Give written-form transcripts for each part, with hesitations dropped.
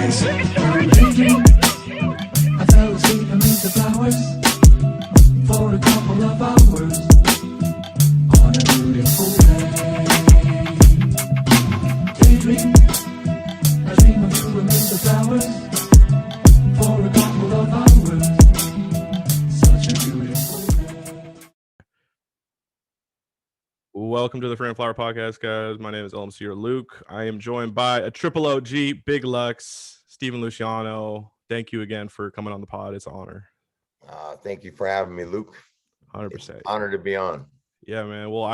I fell asleep amid the flowers for a couple of hours on a beautiful day. Daydream, I dream of you amid the flowers for a couple of hours. Such a beautiful day. Welcome to the Frame Flower Podcast, guys. My name is LMC or Luke. I am joined by a triple OG, Big Lux, Steven Luciano. Thank you again for coming on the pod. It's an honor. Thank you for having me, Luke. 100%. Honor to be on. Yeah, man. Well,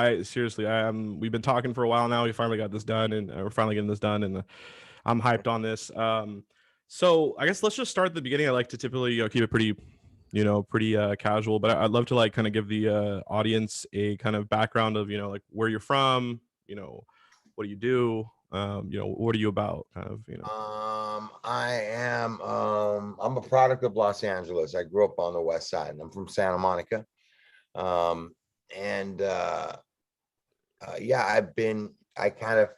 we've been talking for a while now. We finally got this done, and we're finally getting this done, and I'm hyped on this. So I guess let's just start at the beginning. I like to typically keep it pretty casual, but I'd love to like kind of give the audience a kind of background of, like where you're from, what do you do, what are you about, kind of, I'm a product of Los Angeles. I grew up on the West Side, and I'm from Santa Monica. I kind of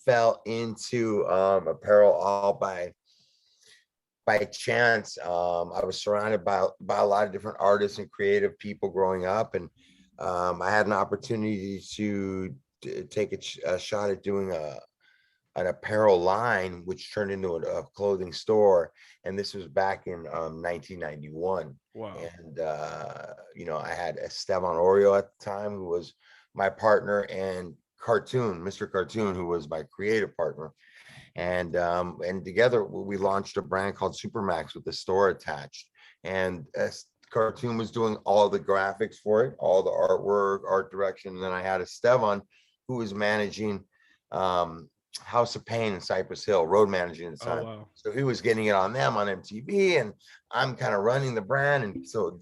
fell into apparel all by chance. I was surrounded by a lot of different artists and creative people growing up, and I had an opportunity to take a shot at doing an apparel line, which turned into a clothing store. And this was back in 1991. Wow. And I had Esteban Oreo at the time, who was my partner, and Mr. Cartoon, who was my creative partner. And together we launched a brand called Supermax with the store attached. And Cartoon was doing all the graphics for it, all the artwork, art direction. And then I had Esteban, who was managing House of Pain in Cypress Hill, road managing at the time. Oh, wow. So he was getting it on them on MTV, and I'm kind of running the brand. And so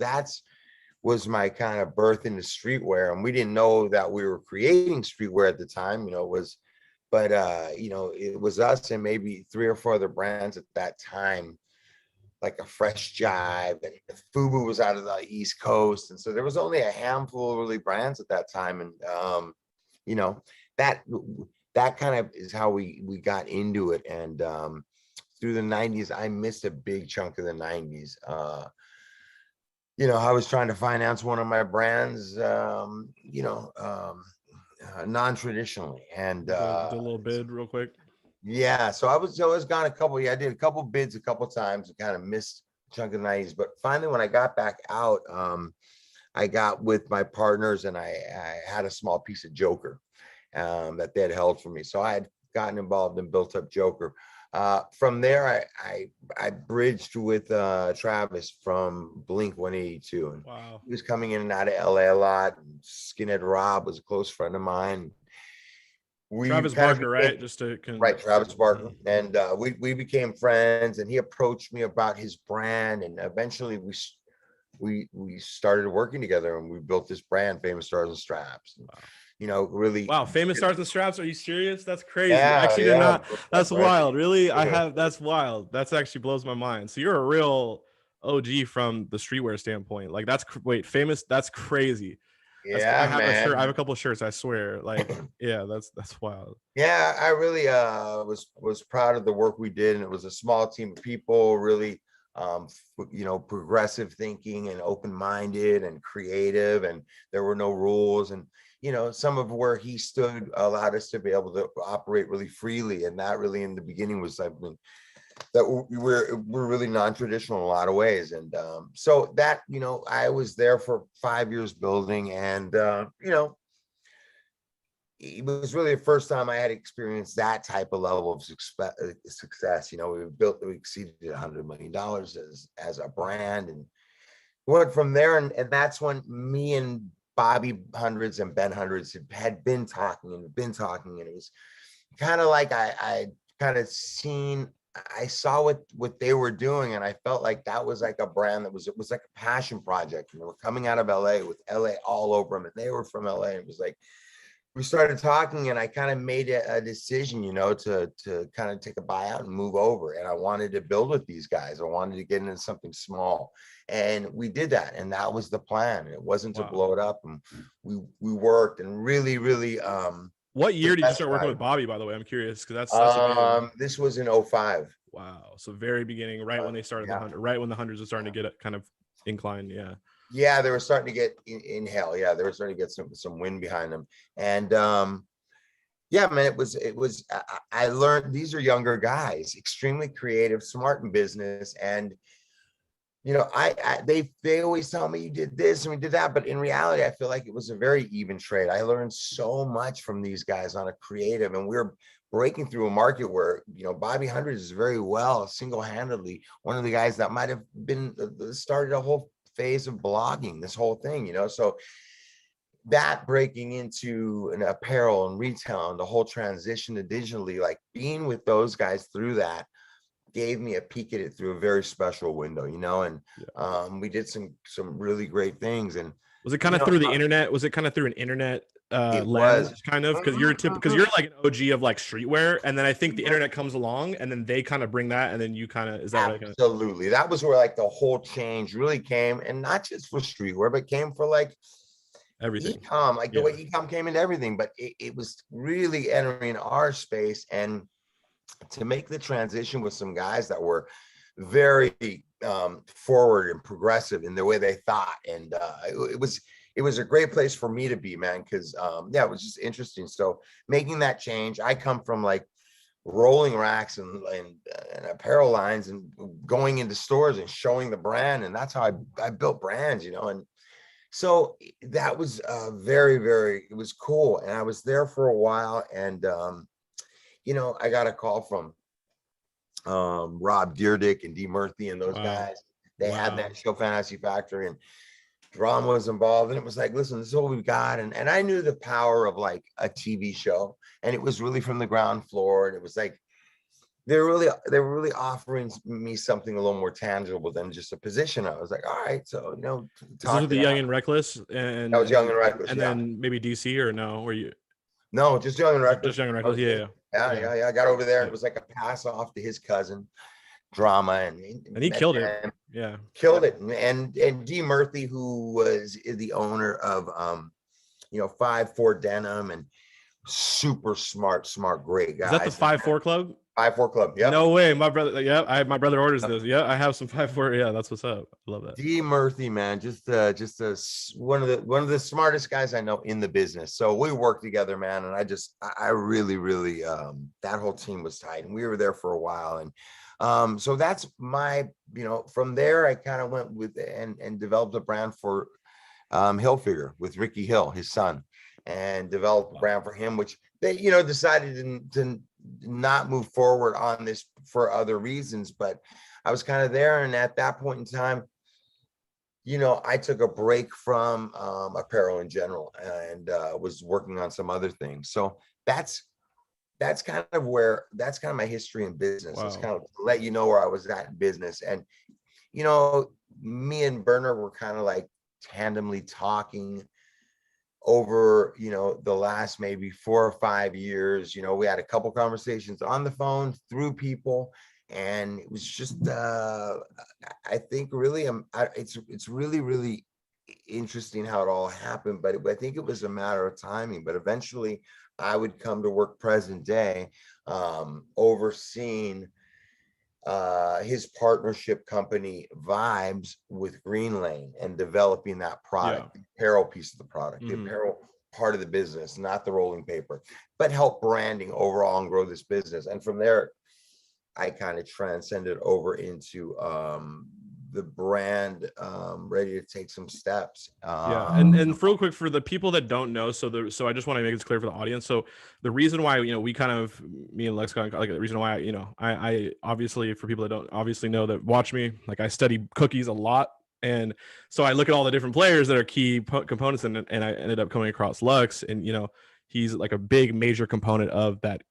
was my kind of birth into streetwear. And we didn't know that we were creating streetwear at the time, it was us and maybe 3 or 4 other brands at that time, like a Fresh Jive, and FUBU was out of the East Coast. And so there was only a handful of really brands at that time. And, that kind of is how we got into it. And through the 90s, I missed a big chunk of the 90s. I was trying to finance one of my brands, non-traditionally, and did a little bid real quick. Yeah, so I was gone I did a couple bids a couple times and kind of missed a chunk of the 90s. But finally, when I got back out, I got with my partners, and I had a small piece of Joker that they had held for me. So I had gotten involved and built up Joker. From there, I bridged with Travis from Blink 182. And wow. He was coming in and out of LA a lot. And Skinhead Rob was a close friend of mine. Travis Barker, right? Right, Travis Barker. And we became friends, and he approached me about his brand. And eventually we started working together, and we built this brand, Famous Stars and Straps. And, wow. Really. Wow, Famous Stars and Straps. Are you serious? That's crazy. Yeah, actually, they're not. That's wild. Really? Yeah. That's wild. That's actually blows my mind. So you're a real OG from the streetwear standpoint. Like Famous. That's crazy. Yeah, I have man. a shirt. I have a couple of shirts. I swear. Like, yeah, that's wild. Yeah, I really was proud of the work we did, and it was a small team of people, really, progressive thinking and open-minded and creative, and there were no rules. And some of where he stood allowed us to be able to operate really freely, and that really in the beginning was something that we're really non-traditional in a lot of ways. And so that I was there for 5 years building, and it was really the first time I had experienced that type of level of success. We exceeded $100 million as a brand, and went from there. And that's when me and Bobby Hundreds and Ben Hundreds had been talking, and it was kind of like I saw what they were doing, and I felt like that was like a brand it was like a passion project. And they were coming out of LA with LA all over them, and they were from LA. It was like we started talking, and I kind of made a decision, to kind of take a buyout and move over. And I wanted to build with these guys. I wanted to get into something small, and we did that. And that was the plan. It wasn't to blow it up. And we worked, and really, really. What year did you start working with Bobby, by the way? I'm curious, because that's amazing. This was in 2005. Wow. So very beginning, right when they started the Yeah. 100, right when the hundreds are starting to get kind of inclined. Yeah. Yeah, they were starting to get in hell. Yeah, they were starting to get some wind behind them. And yeah, man, it was I learned these are younger guys, extremely creative, smart in business. And you know, they always tell me you did this and we did that, but in reality, I feel like it was a very even trade. I learned so much from these guys on a creative, and we're breaking through a market where, you know, Bobby Hundreds is very well single-handedly one of the guys that might have been started a whole phase of blogging, this whole thing, you know. So that breaking into an apparel and retail and the whole transition to digitally, like being with those guys through that gave me a peek at it through a very special window, you know. And we did some really great things. And was it kind of through the internet? Was it kind of through an internet it lens, was kind of? Because you're like an OG of like streetwear, and then I think the internet comes along, and then they kind of bring that, and then you kind of, is that right? Absolutely. That was where like the whole change really came, and not just for streetwear, but came for like everything. E-com, like the way e-com came into everything. But it was really entering our space, and to make the transition with some guys that were very forward and progressive in the way they thought. And it was a great place for me to be, man, because yeah, it was just interesting. So making that change, I come from like rolling racks and apparel lines and going into stores and showing the brand, and that's how I built brands, you know. And so that was very, very, it was cool. And I was there for a while, and you know, I got a call from Rob Deerdick and D Murphy and those guys. They had that show Fantasy Factory, and drama was involved. And it was like, listen, this is what we've got. And I knew the power of like a TV show, and it was really from the ground floor. And it was like, they were really offering me something a little more tangible than just a position. I was like, all right, so, you know, this was the Young and Reckless, and that was Young and Reckless, and then maybe DC, or no, were you? No, just Young and Reckless. Just Young and Reckless. Yeah. I got over there. It was like a pass off to his cousin, Drama, and he killed it. Yeah, killed it. And D Murphy, who was the owner of you know, 5-4 Denim, and super smart, great guy. Is that the 5-4 Club? 5-4 Club. Yeah. No way, my brother. Yeah, my brother orders this. Yeah, I have some 5-4. Yeah, that's what's up. I love that. D Murphy, man, just one of the smartest guys I know in the business. So we worked together, man, and I really that whole team was tight, and we were there for a while. And so that's my, you know, from there I kind of went with and developed a brand for Hilfiger with Ricky Hill, his son, and developed a brand for him, which they, you know, decided to not move forward on this for other reasons. But I was kind of there, and at that point in time, you know, I took a break from apparel in general, and was working on some other things. So that's kind of my history in business. It's kind of to let you know where I was at in business. And you know, me and Berner were kind of like tandemly talking over, you know, the last maybe 4 or 5 years. You know, we had a couple conversations on the phone through people, and it was just I think really it's really interesting how it all happened. But I think it was a matter of timing. But eventually I would come to work present day, overseeing his partnership company Vibes with Green Lane, and developing that product, the apparel piece of the product, the apparel part of the business, not the rolling paper, but help branding overall and grow this business. And from there, I kind of transcended over into the brand, ready to take some steps. And real quick, for the people that don't know, so I just want to make this clear for the audience. So the reason why, you know, we kind of, me and Lex, like the reason why, you know, I obviously, for people that don't obviously know that watch me, like I study cookies a lot, and so I look at all the different players that are key components, and I ended up coming across Lux, and you know, he's like a big major component of that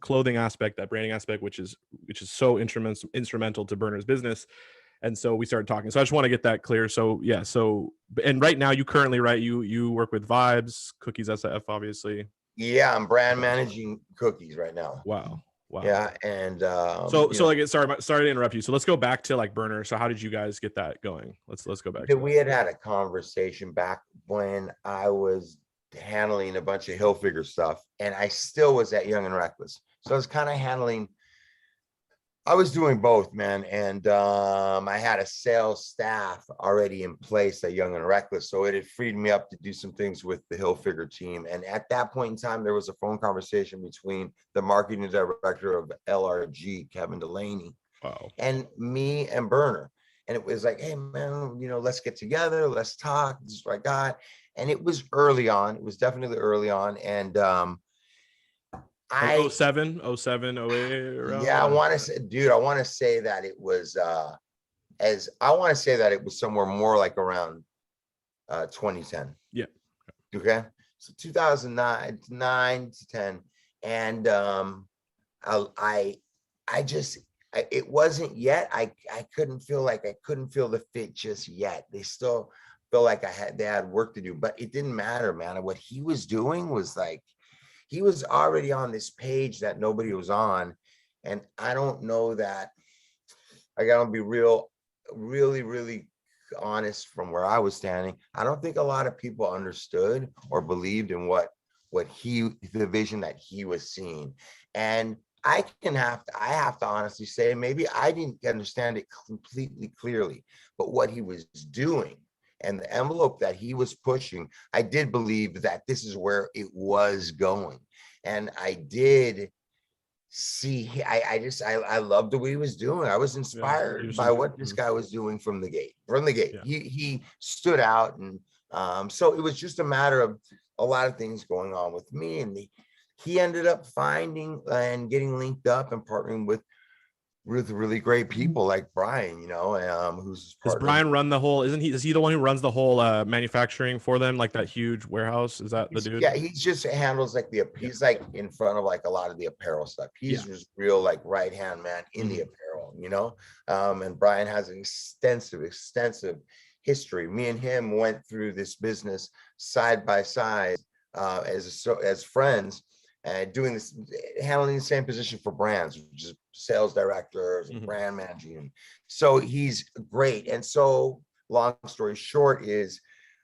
clothing aspect, that branding aspect, which is so instrumental to Berner's business. And so we started talking. So I just want to get that clear. So yeah. So, and right now you currently, right, you work with Vibes, Cookies SF, obviously. Yeah, I'm brand managing Cookies right now. Wow. Yeah, and so like, sorry to interrupt you. So let's go back to like Berner. So how did you guys get that going? Let's go back. We had a conversation back when I was handling a bunch of Hilfiger stuff, and I still was at Young and Reckless. So I was kind of handling I was doing both, man. And I had a sales staff already in place at Young and Reckless. So it had freed me up to do some things with the Hilfiger team. And at that point in time, there was a phone conversation between the marketing director of LRG, Kevin Delaney, Wow. and me and Berner. And it was like, hey, man, let's get together. Let's talk. This is what I got. And it was early on. It was definitely early on. And Oh, I 07, 07, 08 around Yeah, I there. want to say, dude, I want to say that it was somewhere more like around 2010. Yeah. Okay. So 2009, 9 to 10. And it wasn't yet. I couldn't feel the fit just yet. They still feel like they had work to do, but it didn't matter, man. What he was doing was like, he was already on this page that nobody was on. And I don't know that, I gotta be really honest from where I was standing. I don't think a lot of people understood or believed in the vision that he was seeing. And I have to honestly say, maybe I didn't understand it completely clearly, but what he was doing and the envelope that he was pushing, I did believe that this is where it was going. And I did see, I loved the way he was doing. I was inspired by what this guy was doing from the gate. Yeah. He stood out. And so it was just a matter of a lot of things going on with me. And he ended up finding and getting linked up and partnering with really great people like Brian, who's his Does partner. Brian run the whole, is he the one who runs the whole manufacturing for them, like that huge warehouse? Is that the dude? Yeah, he just handles like he's like in front of like a lot of the apparel stuff. He's just real like right hand man in the apparel, and Brian has an extensive history. Me and him went through this business side by side as friends, and handling the same position for brands, which is sales directors and brand managing. So he's great. And so long story short is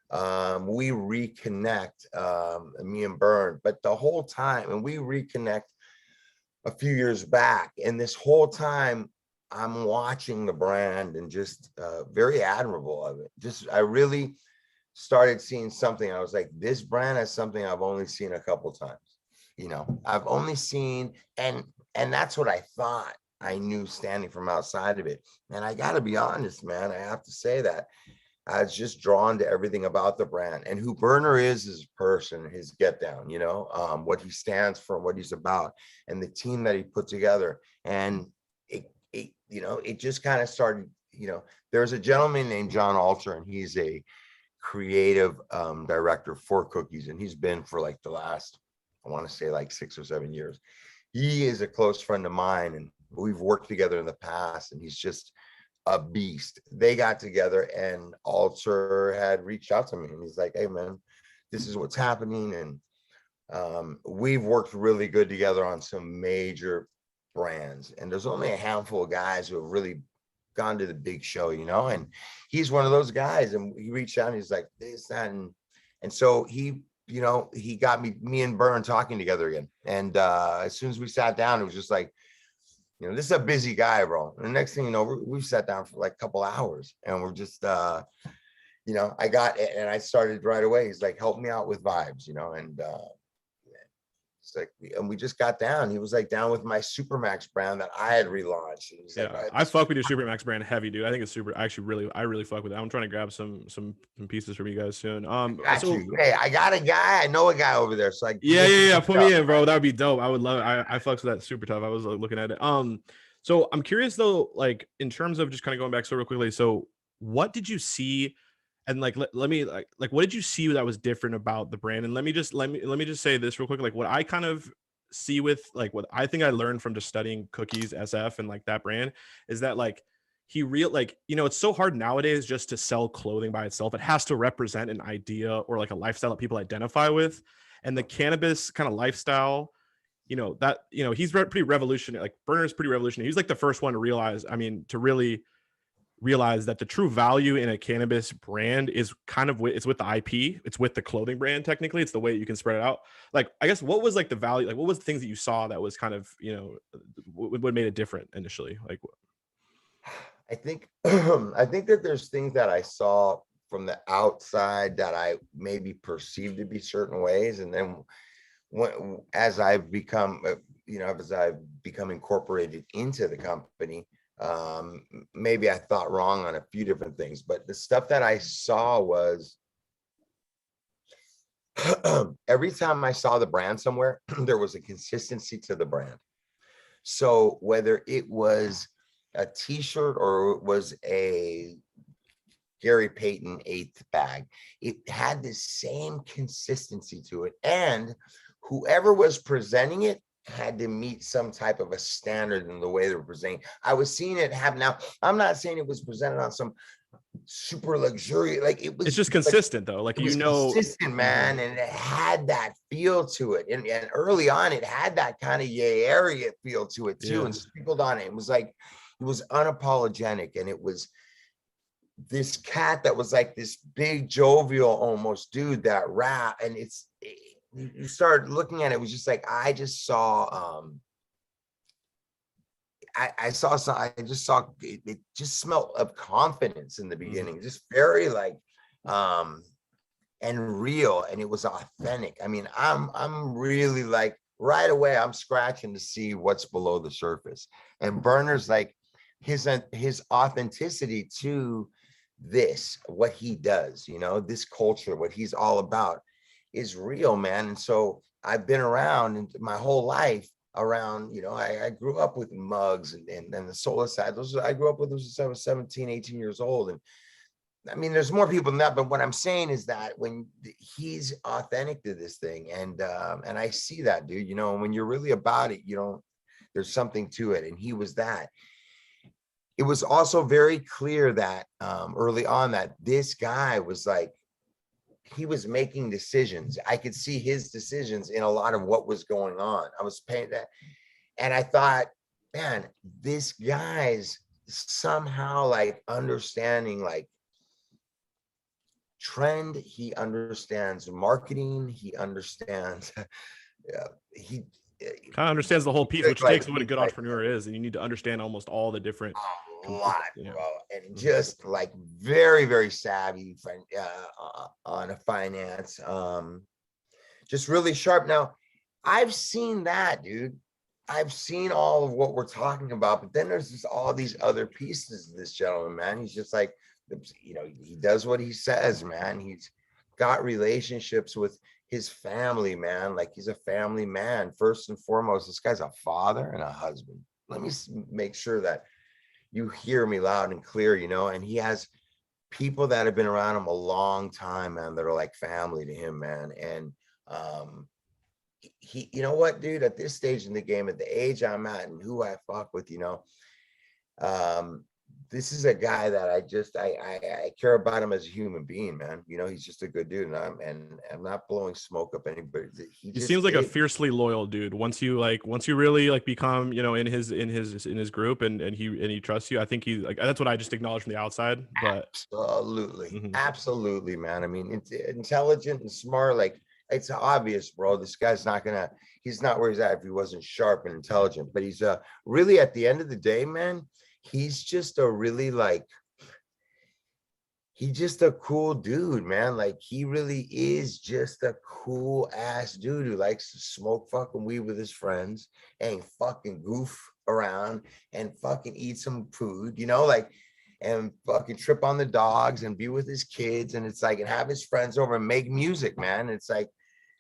we reconnect, me and Bern, but the whole time, and we reconnect a few years back, and this whole time I'm watching the brand and just very admirable of it. I really started seeing something. I was like, this brand has something I've only seen a couple times. I've only seen, and that's what I thought I knew standing from outside of it. And I got to be honest, man, I have to say that I was just drawn to everything about the brand and who Berner is as a person, his get down, what he stands for, what he's about, and the team that he put together. And it just kind of started, there's a gentleman named John Alter, and he's a creative director for Cookies. And he's been for like the last, I want to say like 6 or 7 years. He is a close friend of mine, and we've worked together in the past, and he's just a beast. They got together, and Alter had reached out to me, and he's like, hey man, this is what's happening. And we've worked really good together on some major brands, and there's only a handful of guys who have really gone to the big show, and he's one of those guys. And he reached out and he's like, this, that, and so he got me and Bern talking together again. And as soon as we sat down, it was just like, this is a busy guy, bro. And the next thing you know, we've sat down for like a couple hours, and we're just, I got it, and I started right away. He's like, help me out with vibes, and it's like, and we just got down. He was like down with my Supermax brand that I had relaunched. And he's like, I fuck with your Supermax brand heavy, dude. I think it's super. Actually, I really fuck with it. I'm trying to grab some pieces from you guys soon. Hey, I got a guy. I know a guy over there. So yeah. Put me in, bro. That would be dope. I would love it. I fucks with that super tough. I was looking at it. So I'm curious though, like in terms of just kind of going back so real quickly. So what did you see? And like, let me what did you see that was different about the brand? And let me just say this real quick. Like what I kind of see with like what I think I learned from just studying Cookies SF and like that brand is that like it's so hard nowadays just to sell clothing by itself. It has to represent an idea or like a lifestyle that people identify with. And the cannabis kind of lifestyle, he's pretty revolutionary. Like Berner is pretty revolutionary. He's like the first one to realize, to really realized that the true value in a cannabis brand is kind of it's with the IP, it's with the clothing brand. Technically, it's the way you can spread it out. Like, I guess, what was like the value, like what was the things that you saw that was kind of, you know, what made it different initially? Like, I think I think that there's things that I saw from the outside that I maybe perceived to be certain ways, and then as I've become, as I've become incorporated into the company, maybe I thought wrong on a few different things. But the stuff that I saw was every time I saw the brand somewhere, there was a consistency to the brand. So whether it was a t-shirt or it was a Gary Payton 8th bag, it had the same consistency to it. And whoever was presenting it had to meet some type of a standard in the way they were presenting. I was seeing it happen. Now, I'm not saying it was presented on some super luxury, like it was, it's just consistent though. Like, it was consistent, man, and it had that feel to it. And early on, it had that kind of Yay area feel to it too, and sprinkled on it. It was like, it was unapologetic, and it was this cat that was like this big jovial almost dude that rap, and you started looking at it, it was just like, I just saw I saw some, I just saw it just smelled of confidence in the beginning, just very like and real, and it was authentic. I mean, I'm really like, right away I'm scratching to see what's below the surface. And Berner's like, his authenticity to this, what he does, this culture, what he's all about is real, man. And so I've been around my whole life around, I grew up with mugs and the solar side. I grew up with those when I was 17, 18 years old. And I mean, there's more people than that, but what I'm saying is that when he's authentic to this thing, and I see that, dude, when you're really about it, there's something to it. And he was that. It was also very clear that early on that this guy was like, he was making decisions. I could see his decisions in a lot of what was going on. I was paying that. And I thought, man, this guy's somehow like understanding like trend. He understands marketing. He understands, he kind of understands the whole piece, which like, takes what a good entrepreneur is. And you need to understand almost all the different, a lot, bro, and just like very, very savvy on a finance, just really sharp. Now, I've seen that, dude. I've seen all of what we're talking about, but then there's just all these other pieces of this gentleman, man. He's just like, he does what he says, man. He's got relationships with his family, man. Like, he's a family man first and foremost. This guy's a father and a husband. Let me make sure that you hear me loud and clear, and he has people that have been around him a long time, man, that are like family to him, man. And he, you know what, dude, at this stage in the game, at the age I'm at and who I fuck with, this is a guy that I care about him as a human being, man. He's just a good dude, and I'm not blowing smoke up anybody. He seems like a fiercely loyal dude. Once you really like become, in his group, and he trusts you, I think he like, that's what I just acknowledged from the outside. But absolutely, absolutely, man. I mean, it's intelligent and smart. Like, it's obvious, bro. This guy's he's not where he's at if he wasn't sharp and intelligent. But he's really, at the end of the day, man, he's just a really he's just a cool dude, man. Like, he really is just a cool ass dude who likes to smoke fucking weed with his friends and fucking goof around and fucking eat some food, and fucking trip on the dogs and be with his kids. And it's like, and have his friends over and make music, man. It's like,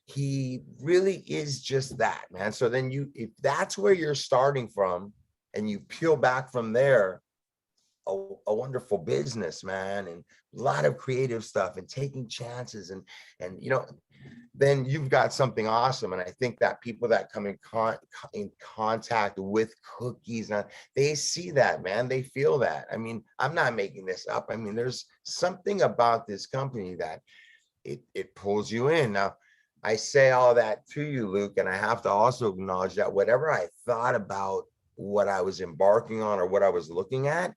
he really is just that, man. So then if that's where you're starting from, and you peel back from there, a wonderful business, man, and a lot of creative stuff and taking chances, and then you've got something awesome. And I think that people that come in contact with cookies, they see that, man. They feel that. I mean, I'm not making this up. I mean, there's something about this company that it pulls you in. Now, I say all that to you, Luke, and I have to also acknowledge that whatever I thought about what I was embarking on or what I was looking at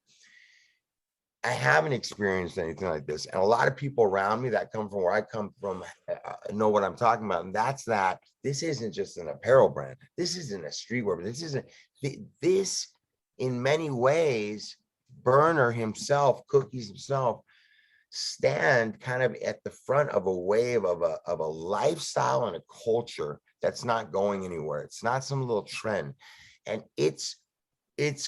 I haven't experienced anything like this. And a lot of people around me that come from where I come from know what I'm talking about. And that's that this isn't just an apparel brand. This isn't a streetwear, but this isn't this in many ways, Berner himself, Cookies himself, stand kind of at the front of a wave of a lifestyle and a culture that's not going anywhere. It's not some little trend. And it's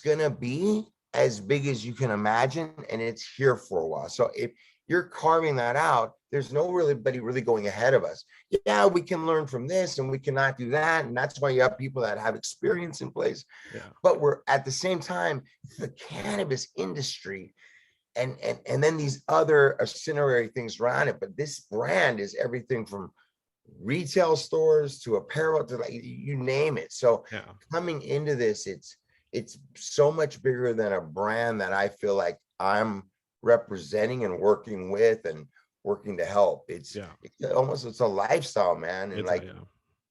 gonna be as big as you can imagine, and it's here for a while. So if you're carving that out, there's nobody really going ahead of us. Yeah, we can learn from this and we cannot do that. And that's why you have people that have experience in place. Yeah. But we're at the same time, the cannabis industry and then these other ancillary things around it. But this brand is everything from retail stores to apparel to like you name it. So Yeah. coming into this, it's so much bigger than a brand that I feel like I'm representing and working with and working to help. It's almost it's a lifestyle, man. And like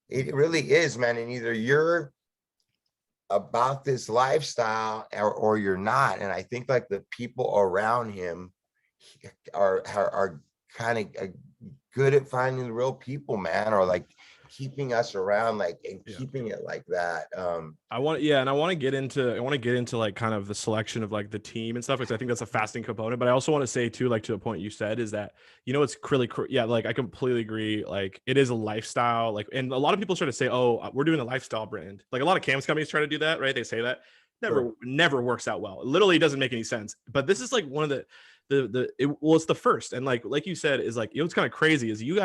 it really is, man. And either you're about this lifestyle or you're not. And I think like the people around him are kind of good at finding the real people, man, or like keeping us around, like, and keeping it like that. I want to get into like kind of the selection of like the team and stuff, because I think that's a fascinating component. But I also want to say too, like to the point you said, is that, you know, it's really, like I completely agree. Like it is a lifestyle, like, and a lot of people try to say, oh, we're doing a lifestyle brand. Like a lot of cannabis companies try to do that, right? They say that never works out well. It literally doesn't make any sense. But this is like one of it's the first. And like you said, is like, you know, what's kind of crazy is you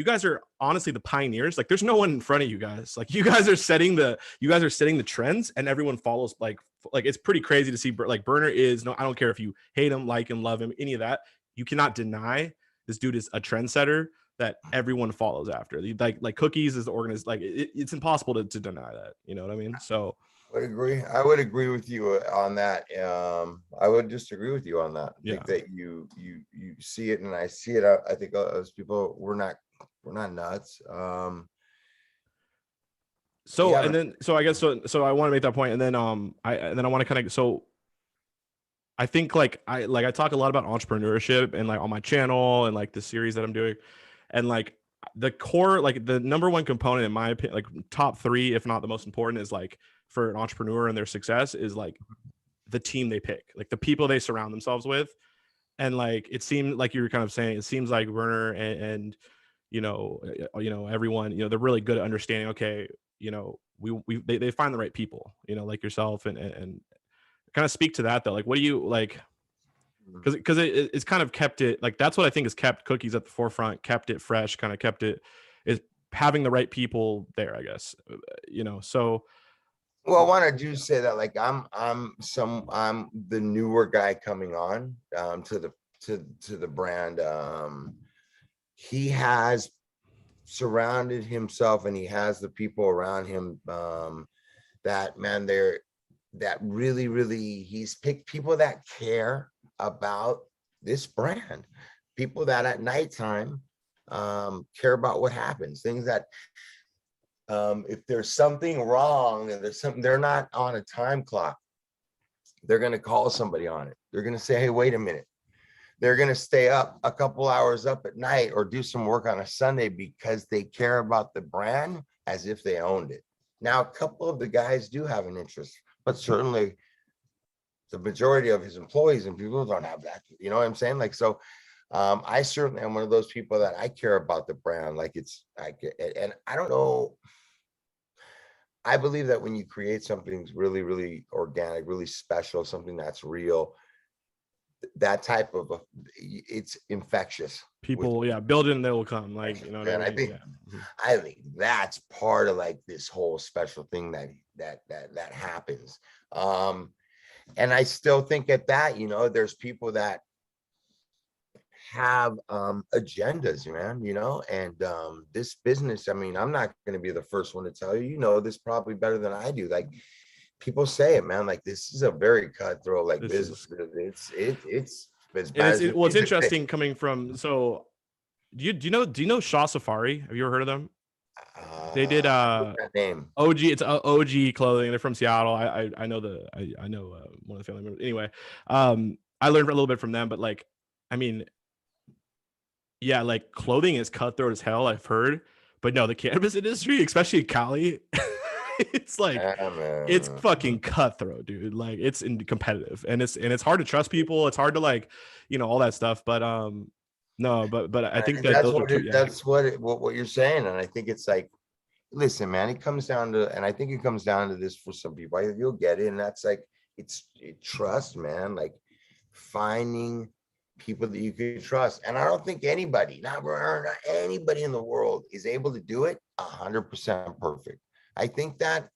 guys are honestly the pioneers. Like there's no one in front of you guys. Like you guys are setting the trends and everyone follows. Like it's pretty crazy to see. Like Berner is, no, I don't care if you hate him, like him, love him, any of that. You cannot deny this dude is a trendsetter that everyone follows after. Like Cookies is the organized, like it's impossible to deny that. You know what I mean? So I would agree with you on that. I would just agree with you on that. I think that you see it and I see it. I think as people, we're not nuts. And then I guess so I want to make that point, and then I want to kind of, so I think like I talk a lot about entrepreneurship and like on my channel and like the series that I'm doing, and like the core, like the number one component in my opinion, like top three, if not the most important, is like for an entrepreneur and their success is like the team they pick, like the people they surround themselves with. And like it seemed like you were kind of saying, it seems like Werner and you know everyone, you know, they're really good at understanding, okay, you know, they find the right people, you know, like yourself, and kind of speak to that though. Like what do you like, because it's kind of kept it, like that's what I think has kept Cookies at the forefront, kept it fresh, kind of kept it, is having the right people there, I guess, you know. So well, I want to do say that like I'm the newer guy coming on to the brand. He has surrounded himself and he has the people around him that, man, that really he's picked people that care about this brand, people that at nighttime care about what happens, things that if there's something wrong and there's something, they're not on a time clock, they're going to call somebody on it. They're going to say, hey, wait a minute. They're going to stay up a couple hours up at night or do some work on a Sunday because they care about the brand as if they owned it. Now, a couple of the guys do have an interest, but certainly the majority of his employees and people don't have that. You know what I'm saying? Like, so I certainly am one of those people that I care about the brand. Like and I don't know. I believe that when you create something really organic, really special, something that's real, that type of it's infectious. People, build it and they will come. Like, you know what I mean? I think that's part of like this whole special thing that happens. And I still think at that, you know, there's people that have agendas, man, you know, and this business, I mean, I'm not going to be the first one to tell you, you know, this probably better than I do. Like people say it, man, like this is a very cutthroat like business. It's as bad as it's interesting coming from, so do you know Shaw Safari? Have you ever heard of them? They did that name. OG, it's OG clothing. They're from Seattle. I know one of the family members. Anyway, I learned a little bit from them, but like, I mean, yeah, like clothing is cutthroat as hell, I've heard. But no, the cannabis industry, especially in Cali, it's like Yeah, it's man. fucking cutthroat, dude. Like it's competitive, and it's hard to trust people. It's hard to like, all that stuff. But no, but I think And that that's those are what two. it, Yeah, that's what it, what you're saying. And I think it's like, listen, man, it comes down to, and I think it comes down to this for some people. You'll get it, and that's like trust, man. Like finding people that you can trust. And I don't think anybody, not anybody in the world, is able to do it 100% perfect. I think that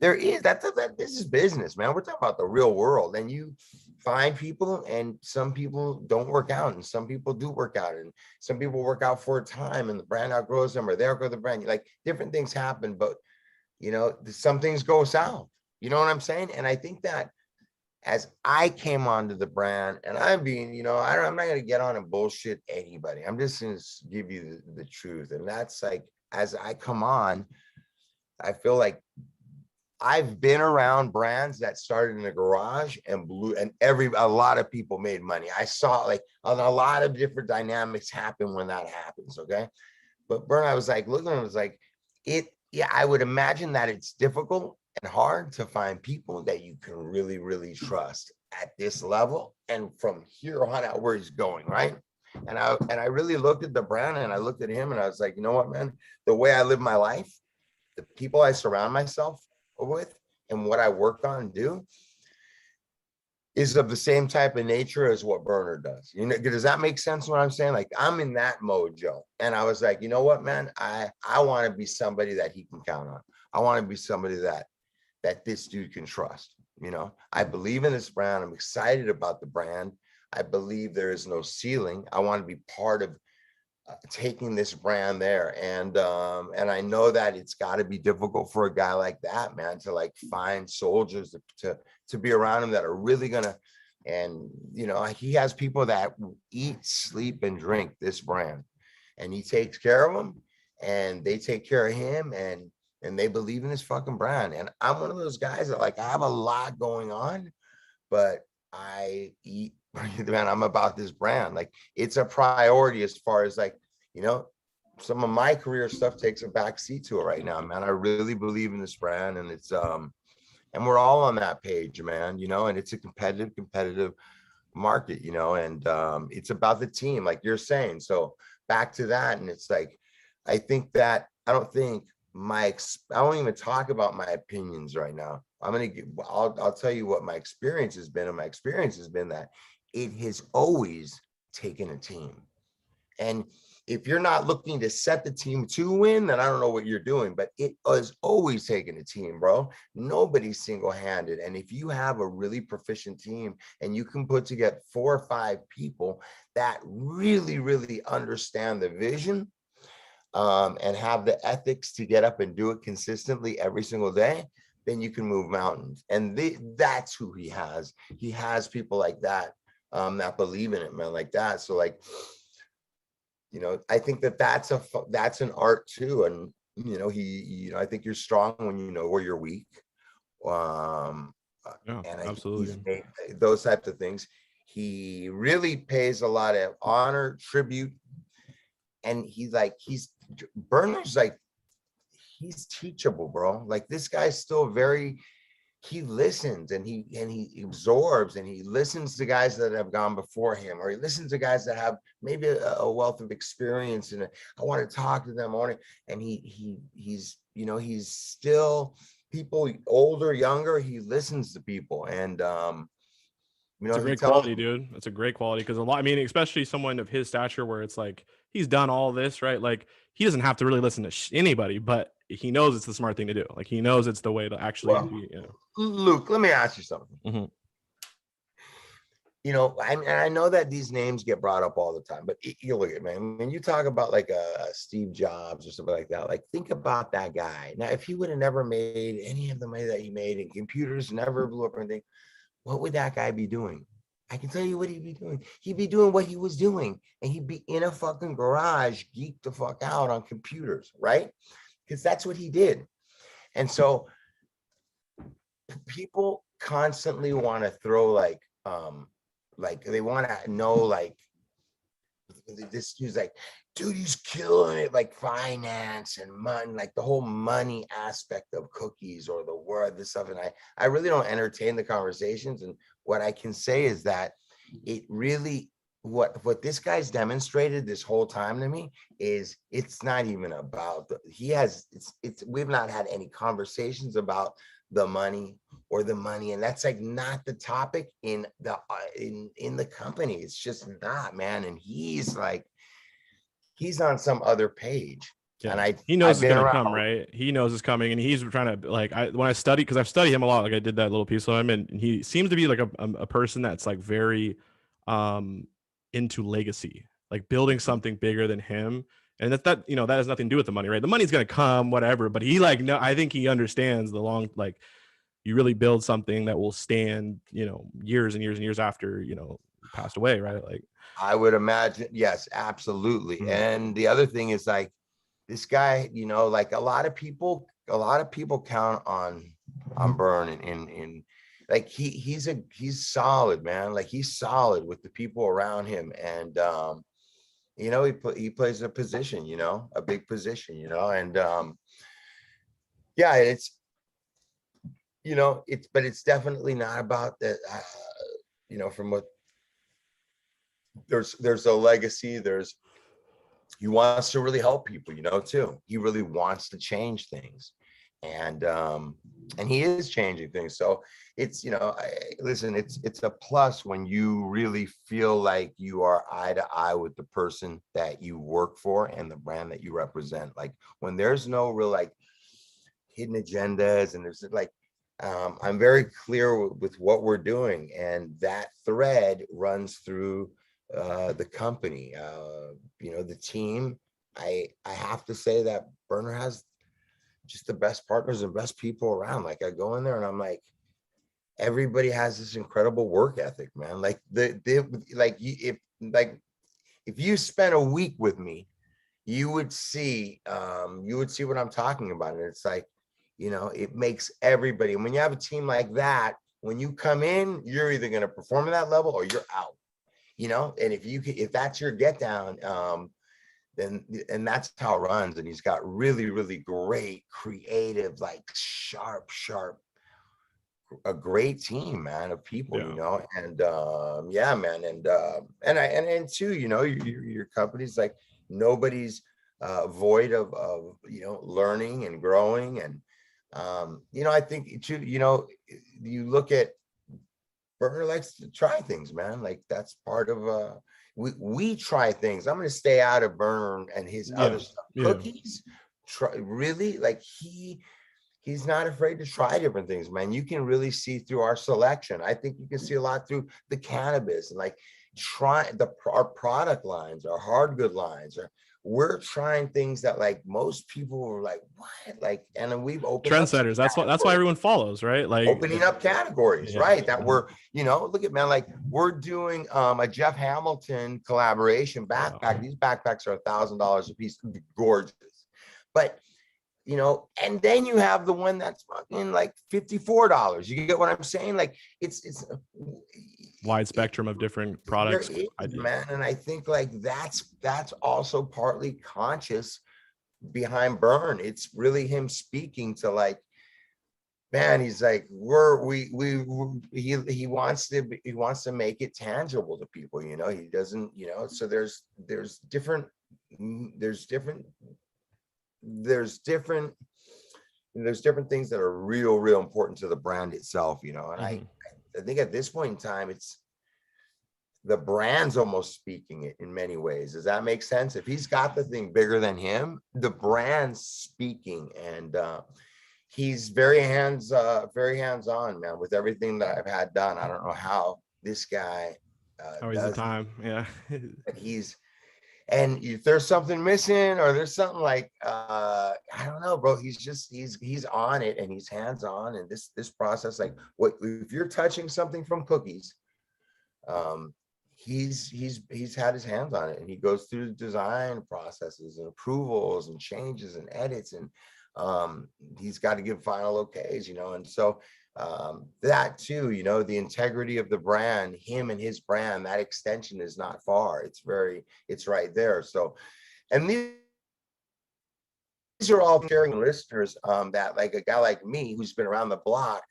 there is that this is business, man. We're talking about the real world, and you find people, and some people don't work out, and some people do work out, and some people work out for a time, and the brand outgrows them, or they outgrow the brand. Like different things happen, but some things go south. You know what I'm saying? And I think that as I came onto the brand, and I'm being, I'm not gonna get on and bullshit anybody. I'm just gonna give you the truth, and that's like, as I come on, I feel like I've been around brands that started in a garage and blew, and a lot of people made money. I saw like a lot of different dynamics happen when that happens. Okay. But Berner, I was like, looking at it, was like, yeah, I would imagine that it's difficult and hard to find people that you can really, really trust at this level. And from here on out, where he's going, right? And I really looked at the brand, and I looked at him, and I was like, you know what, man, the way I live my life, the people I surround myself with, and what I work on and do is of the same type of nature as what Berner does. Does that make sense what I'm saying? Like I'm in that mode, Joe. And I was like, you know what, man, I want to be somebody that he can count on. I want to be somebody that this dude can trust. I believe in this brand. I'm excited about the brand. I believe there is no ceiling. I want to be part of taking this brand there, and I know that it's got to be difficult for a guy like that, man, to like find soldiers to be around him that are really gonna, and he has people that eat, sleep, and drink this brand, and he takes care of them, and they take care of him, and they believe in this fucking brand. And I'm one of those guys that, like, I have a lot going on, but I eat, man, I'm about this brand. Like it's a priority as far as like, some of my career stuff takes a back seat to it right now, man. I really believe in this brand, and it's and we're all on that page, man, and it's a competitive market, and it's about the team, like you're saying. So back to that, and it's like, I think that I don't even talk about my opinions right now. I'll tell you what my experience has been, and my experience has been that it has always taken a team. And if you're not looking to set the team to win, then I don't know what you're doing, but it has always taken a team, bro. Nobody's single-handed. And if you have a really proficient team and you can put together 4 or 5 people that really, really understand the vision, and have the ethics to get up and do it consistently every single day, then you can move mountains. And that's who he has. He has people like that, that believe in it, man, like that. So like, I think that's an art too. And, I think you're strong when you know where you're weak. Um, yeah, and I think he's absolutely. made those types of things. He really pays a lot of honor, tribute. And Berner's like, he's teachable, bro. Like this guy's still he listens, and he absorbs, and he listens to guys that have gone before him, or he listens to guys that have maybe a wealth of experience, and I want to talk to them on it. And he's still, people older, younger, he listens to people, and It's a he great tells quality, dude. It's a great quality because a lot. I mean, especially someone of his stature, where it's like he's done all this, right? Like he doesn't have to really listen to anybody, but he knows it's the smart thing to do. Like he knows it's the way to actually well, be. Luke, let me ask you something. Mm-hmm. I know that these names get brought up all the time, but you look at, man, when you talk about like a Steve Jobs or something like that, like think about that guy. Now, if he would have never made any of the money that he made, and computers never blew up or anything, what would that guy be doing? I can tell you what he'd be doing. He'd be doing what he was doing, and he'd be in a fucking garage, geeked the fuck out on computers, right? Because that's what he did. And so people constantly want to throw like like they want to know, like this dude's like, dude, he's killing it, like finance and money, like the whole money aspect of cookies or the word, this stuff. And I really don't entertain the conversations. And what I can say is that it really, what this guy's demonstrated this whole time to me is it's not even about we've not had any conversations about the money or the money, and that's like not the topic in the in the company. It's just not, man. And he's like, he's on some other page. Yeah. And He knows I've it's been gonna around. come, right? He knows it's coming, and he's trying to like when I study, because I've studied him a lot. Like I did that little piece on him, and he seems to be like a person that's like very into legacy, like building something bigger than him. And that you know, that has nothing to do with the money, right? The money's gonna come, whatever. But he like no, I think he understands the long, like you really build something that will stand, you know, years and years and years after, you know, you passed away, right? Like I would imagine, yes, absolutely. Mhm. And the other thing is like this guy, you know, like a lot of people count on Bern in like he's solid, man. Like he's solid with the people around him. And you know, he plays a position, you know, a big position, you know, and yeah, it's, you know, but it's definitely not about that, you know, from what there's a legacy, he wants to really help people, you know, too. He really wants to change things. And he is changing things. So it's, you know, listen, it's a plus when you really feel like you are eye to eye with the person that you work for and the brand that you represent. Like when there's no real like hidden agendas and there's like, I'm very clear with what we're doing, and that thread runs through the company, you know, the team. I have to say that Berner has just the best partners and best people around. Like I go in there and I'm like, everybody has this incredible work ethic, man. Like if you spent a week with me, you would see what I'm talking about. And it's like, you know, it makes everybody, and when you have a team like that, when you come in, you're either going to perform at that level or you're out, you know. And if that's your get down, then, and that's how it runs. And he's got really, really great, creative, like sharp, a great team, man, of people, you know. And yeah, man. And too, you know, your company's like, nobody's void of you know, learning and growing. And you know, I think too, you know, you look at Berner likes to try things, man. Like that's part of we try things. I'm gonna stay out of Berner and his other stuff. Cookies, really, like he's not afraid to try different things, man. You can really see through our selection. I think you can see a lot through the Cananbis and like our product lines, our hard good lines, or we're trying things that like most people were like, what? Like, and then we've opened trendsetters. That's why everyone follows, right? Like opening up categories, right? That we're, you know, look at, man, like we're doing a Jeff Hamilton collaboration backpack. These backpacks are $1,000 a piece, gorgeous. But you know, and then you have the one that's fucking like $54. You get what I'm saying? Like it's wide spectrum of different products. There is, man. And I think like that's also partly conscious behind Bern. It's really him speaking to like, man, he's like, he wants to make it tangible to people, you know. He doesn't, you know, so there's different things that are real important to the brand itself, you know. And I think at this point in time, it's the brand's almost speaking it in many ways. Does that make sense? If he's got the thing bigger than him, the brand's speaking. And he's very hands-on, man, with everything that I've had done. I don't know how this guy Always the time. Yeah. And if there's something missing or there's something like, I don't know, bro, he's on it and he's hands-on. And this process, like what, if you're touching something from cookies, he's had his hands on it, and he goes through the design processes and approvals and changes and edits, and he's got to give final okays, you know. And so that too, you know, the integrity of the brand, him and his brand, that extension is not far. It's right there. So, and these are all sharing listeners, that like a guy like me who's been around the block,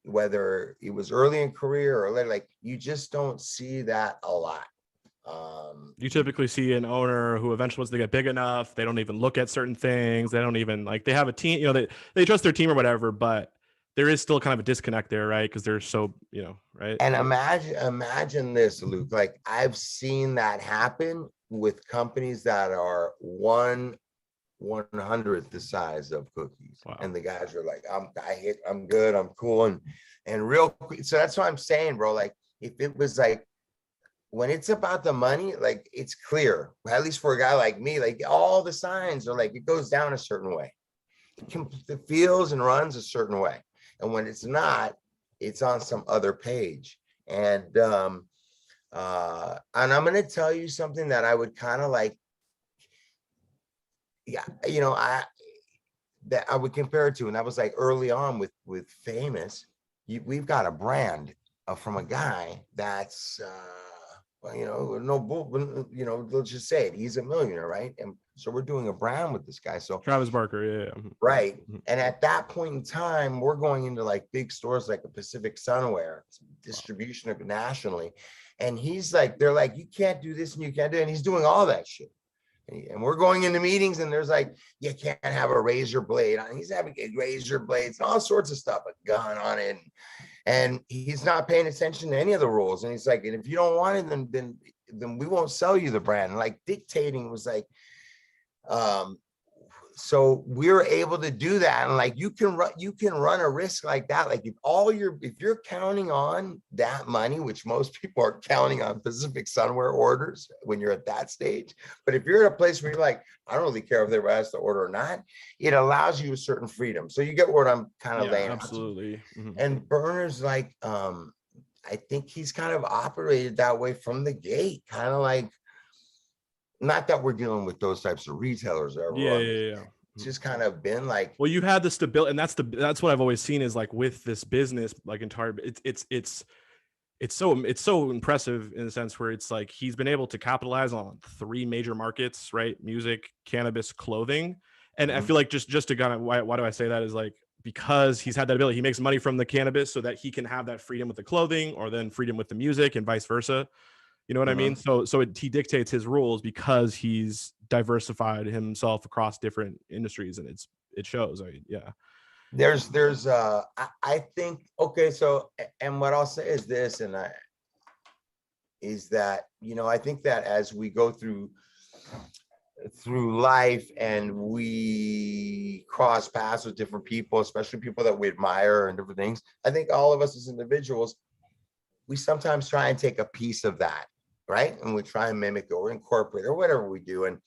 whether it was early in career or later, like you just don't see that a lot. You typically see an owner who eventually, once they get big enough, they don't even look at certain things. They don't even like, they have a team, you know, they trust their team or whatever, but there is still kind of a disconnect there, right? Because they're so, you know, right. And imagine this, Luke, like I've seen that happen with companies that are 1/100th the size of Cookies. Wow. And the guys are like, I'm good, I'm cool. And real quick. So that's what I'm saying, bro. Like if it was like, when it's about the money, like it's clear, at least for a guy like me, like all the signs are like, it goes down a certain way. It feels and runs a certain way. And when it's not, it's on some other page. And I'm going to tell you something that I would kind of like, yeah, you know, that I would compare it to, and that was like early on with Famous. We've got a brand from a guy that's, you know, no bull, you know, let's just say it. He's a millionaire, right? And so we're doing a brand with this guy. So Travis Barker, yeah. Right. And at that point in time, we're going into like big stores like a Pacific Sunwear, distribution of nationally. And he's like, they're like, you can't do this and you can't do it. And he's doing all that shit. And we're going into meetings and there's like, you can't have a razor blade on. He's having razor blades and all sorts of stuff, a gun on it. And he's not paying attention to any of the rules. And he's like, and if you don't want it, then we won't sell you the brand. And like dictating was like, so we're able to do that. And like, you can run a risk like that. Like if you're counting on that money, which most people are counting on Pacific Sunwear orders when you're at that stage. But if you're at a place where you're like, I don't really care if they has the order or not, it allows you a certain freedom. So you get what I'm kind of laying absolutely. out. And Berner's like, I think he's kind of operated that way from the gate, kind of like, not that we're dealing with those types of retailers. Yeah. It's just kind of been like, well, you had the stability, and that's what I've always seen is like with this business, like entire, it's so impressive in the sense where it's like he's been able to capitalize on 3 major markets, right? Music, cannabis, clothing. And I feel like just to kind of, why do I say that is like, because he's had that ability, he makes money from the cannabis so that he can have that freedom with the clothing or then freedom with the music and vice versa. You know what I mean? So he dictates his rules because he's diversified himself across different industries, and it shows. I mean, yeah. I think, okay. So, and what I'll say is this, is that, you know, I think that as we go through life and we cross paths with different people, especially people that we admire and different things, I think all of us as individuals, we sometimes try and take a piece of that. Right. And we try and mimic it or incorporate or whatever we do. And,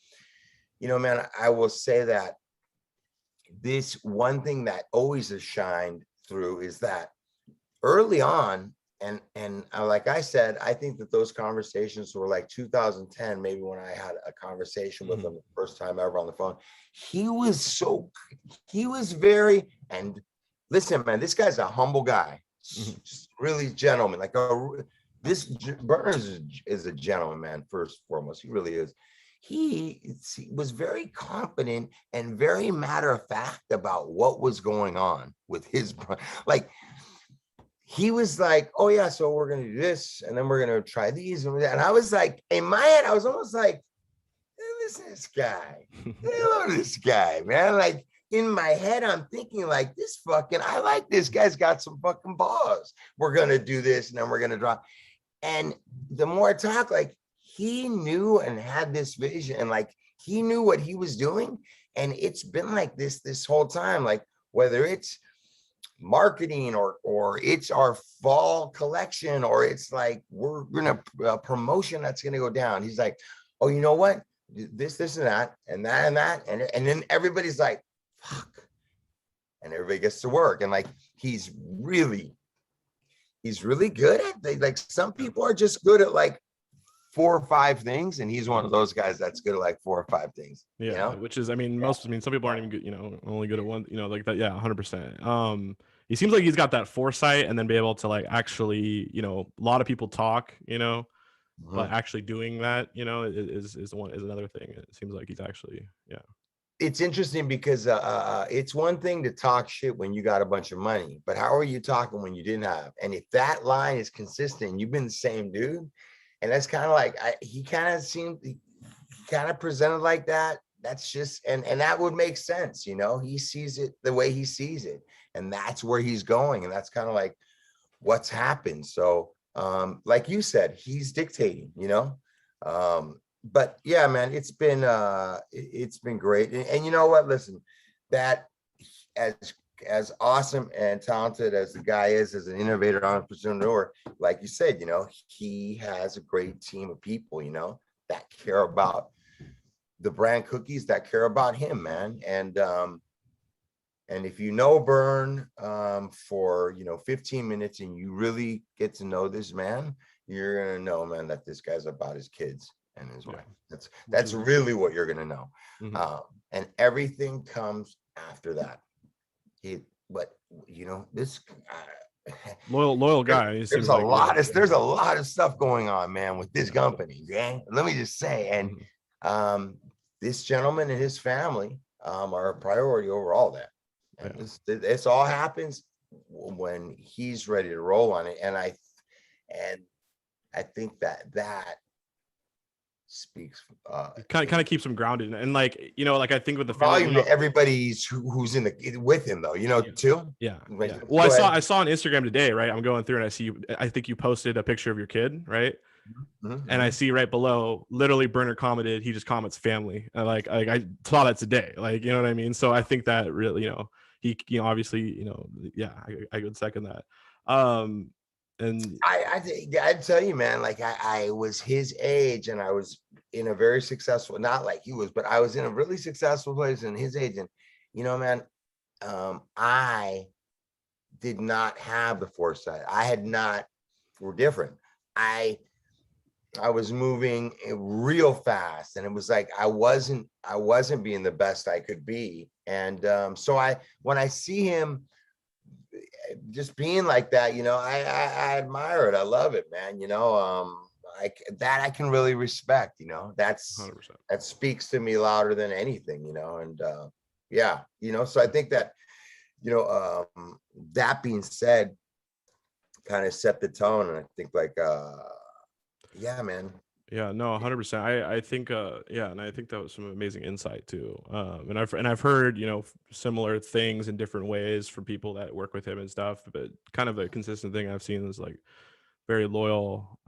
you know, man, I will say that this one thing that always has shined through is that early on, and like I said, I think that those conversations were like 2010, maybe when I had a conversation with him the first time ever on the phone. He was very, and listen, man, this guy's a humble guy, just really gentleman, like this Berner is a gentleman, man, first and foremost. He really is. He was very confident and very matter of fact about what was going on with his, like, he was like, oh yeah, so we're going to do this and then we're going to try these and that. And I was like, in my head, I was almost like, hey, listen to this guy. Hello, this guy, man. Like, in my head, I'm thinking like, I like this guy's got some fucking balls. We're going to do this and then we're going to drop. And the more I talk, like he knew and had this vision and like he knew what he was doing. And it's been like this whole time, like whether it's marketing or it's our fall collection or it's like we're gonna promotion that's gonna go down. He's like, oh, you know what? This and that and that and that. And then everybody's like, fuck. And everybody gets to work. And like he's really good at like some people are just good at like 4 or 5 things, and he's one of those guys that's good at like 4 or 5 things. Yeah, you know? which is, I mean, some people aren't even good, you know, only good at one, you know, like that. Yeah, 100%. he seems like he's got that foresight, and then be able to like actually, you know, a lot of people talk, you know, but actually doing that, you know, is another thing. It seems like he's actually, yeah. It's interesting because it's one thing to talk shit when you got a bunch of money, but how are you talking when you didn't have? And if that line is consistent, you've been the same dude, and that's kind of like he kind of seemed, he kind of presented like that. That's just, and that would make sense, you know. He sees it the way he sees it, and that's where he's going, and that's kind of like what's happened. So, like you said, he's dictating, you know. But yeah, man, it's been great. And you know what? Listen, that as awesome and talented as the guy is as an innovator, entrepreneur, like you said, you know, he has a great team of people, you know, that care about the brand cookies, that care about him, man. And if you know Bern for, you know, 15 minutes and you really get to know this man, you're gonna know, man, that this guy's about his kids and his wife. That's really what you're gonna know. And everything comes after that. But you know, this loyal guy. There's a lot of stuff going on, man, with this company. Yeah, let me just say, and this gentleman and his family are a priority over all that. And this all happens when he's ready to roll on it. And I think that speaks kind of keeps him grounded, and like, you know, like I think with the volume to everybody's who's in the with him, though, you know, too. Well, I saw on Instagram today, right? I'm going through and I see I think you posted a picture of your kid, right? And I see right below, literally Berner commented, he just comments family. Like I saw that today, like, you know what I mean? So I think that really, you know, he, you know, obviously, you know, yeah, I would second that. And I'd tell you, man, like I was his age and I was in a very successful, not like he was, but I was in a really successful place in his age. And, you know, man, I did not have the foresight. We're different. I was moving real fast, and it was like I wasn't being the best I could be. And so when I see him just being like that, you know, I admire it. I love it, man. You know, I can really respect, you know. That's 100%. That speaks to me louder than anything, you know. And yeah, you know, so I think that, you know, that being said, kind of set the tone. And I think like yeah, man. Yeah, no, 100%. I think yeah, and I think that was some amazing insight too. And I've heard, you know, similar things in different ways from people that work with him and stuff, but kind of a consistent thing I've seen is like very loyal.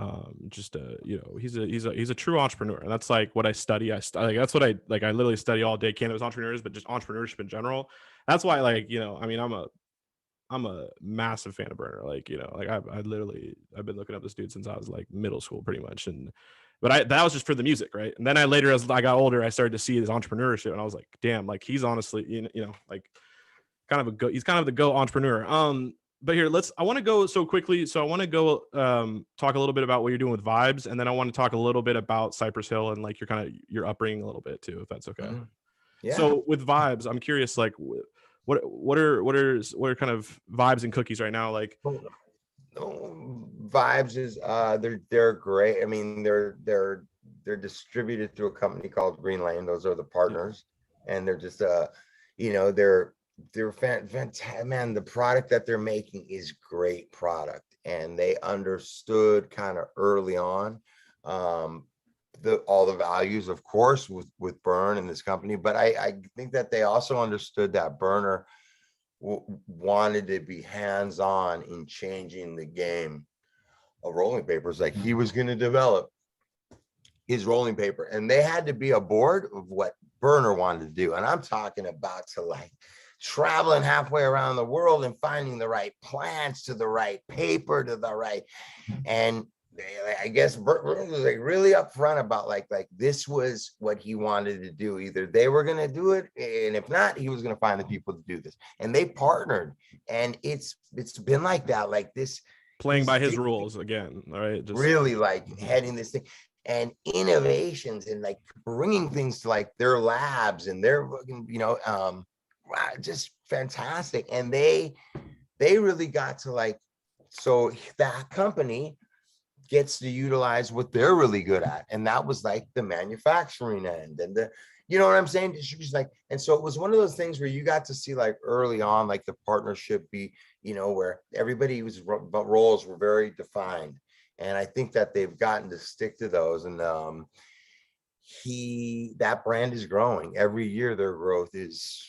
Just you know, he's a true entrepreneur, and that's like what I study. Like that's what I literally study all day, cannabis entrepreneurs, but just entrepreneurship in general. That's why, like, you know, I mean, I'm a massive fan of Berner. Like, you know, like I've been looking up this dude since I was like middle school pretty much. But that was just for the music, right? And then as I got older, I started to see his entrepreneurship, and I was like, damn, like he's honestly, you know, like he's kind of the go entrepreneur. But here, I want to go so quickly. So I want to go talk a little bit about what you're doing with Vibes, and then I want to talk a little bit about Cypress Hill and like your upbringing a little bit too, if that's okay. Yeah. So with Vibes, I'm curious, like what are kind of Vibes and cookies right now? Like Vibes is they're great. I mean, they're distributed through a company called Green Lane. Those are the partners, and they're just you know, they're fantastic, man. The product that they're making is great product, and they understood kind of early on all the values, of course, with Bern and this company. But I think that they also understood that Berner wanted to be hands-on in changing the game of rolling papers. Like he was going to develop his rolling paper, and they had to be aboard of what Berner wanted to do. And I'm talking about to like traveling halfway around the world and finding the right plants to the right paper to the right. And I guess Berner was like really upfront about like this was what he wanted to do. Either they were going to do it, and if not, he was going to find the people to do this. And they partnered, and it's been like that, like this, playing by his rules again. All right, just really like heading this thing and innovations and like bringing things to like their labs and their, you know, just fantastic. And they they really got to like, so that company gets to utilize what they're really good at. And that was like the manufacturing end and the, you know what I'm saying? Distribution, like, and so it was one of those things where you got to see like early on, like the partnership be, you know, where everybody was, but roles were very defined. And I think that they've gotten to stick to those. And that brand is growing every year. Their growth is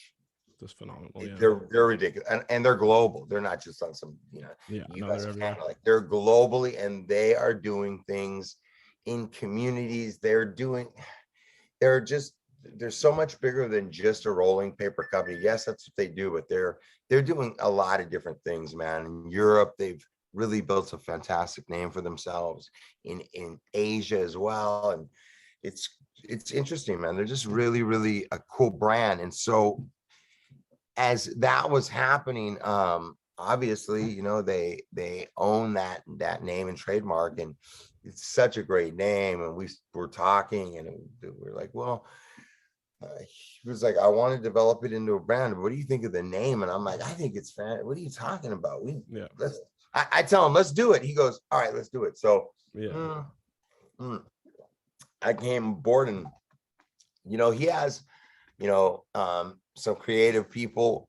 Just phenomenal. Yeah. they're ridiculous, and they're global. They're not just on some, you know, Yeah. No, US, they're everywhere. Canada, like they're globally, and they are doing things in communities. They're just, they're so much bigger than just a rolling paper company. Yes, that's what they do, but they're doing a lot of different things, man. In Europe, they've really built a fantastic name for themselves, in Asia as well. And it's interesting, man. They're just really, really a cool brand. And so as that was happening, obviously, you know, they own that name and trademark, and it's such a great name. And we were talking, and we're like, well, he was like, I want to develop it into a brand. What do you think of the name? And I'm like, I think it's fan. What are you talking about? Yeah. I tell him, let's do it. He goes, all right, let's do it. So Yeah. I came aboard, and you know, he has, you know, some creative people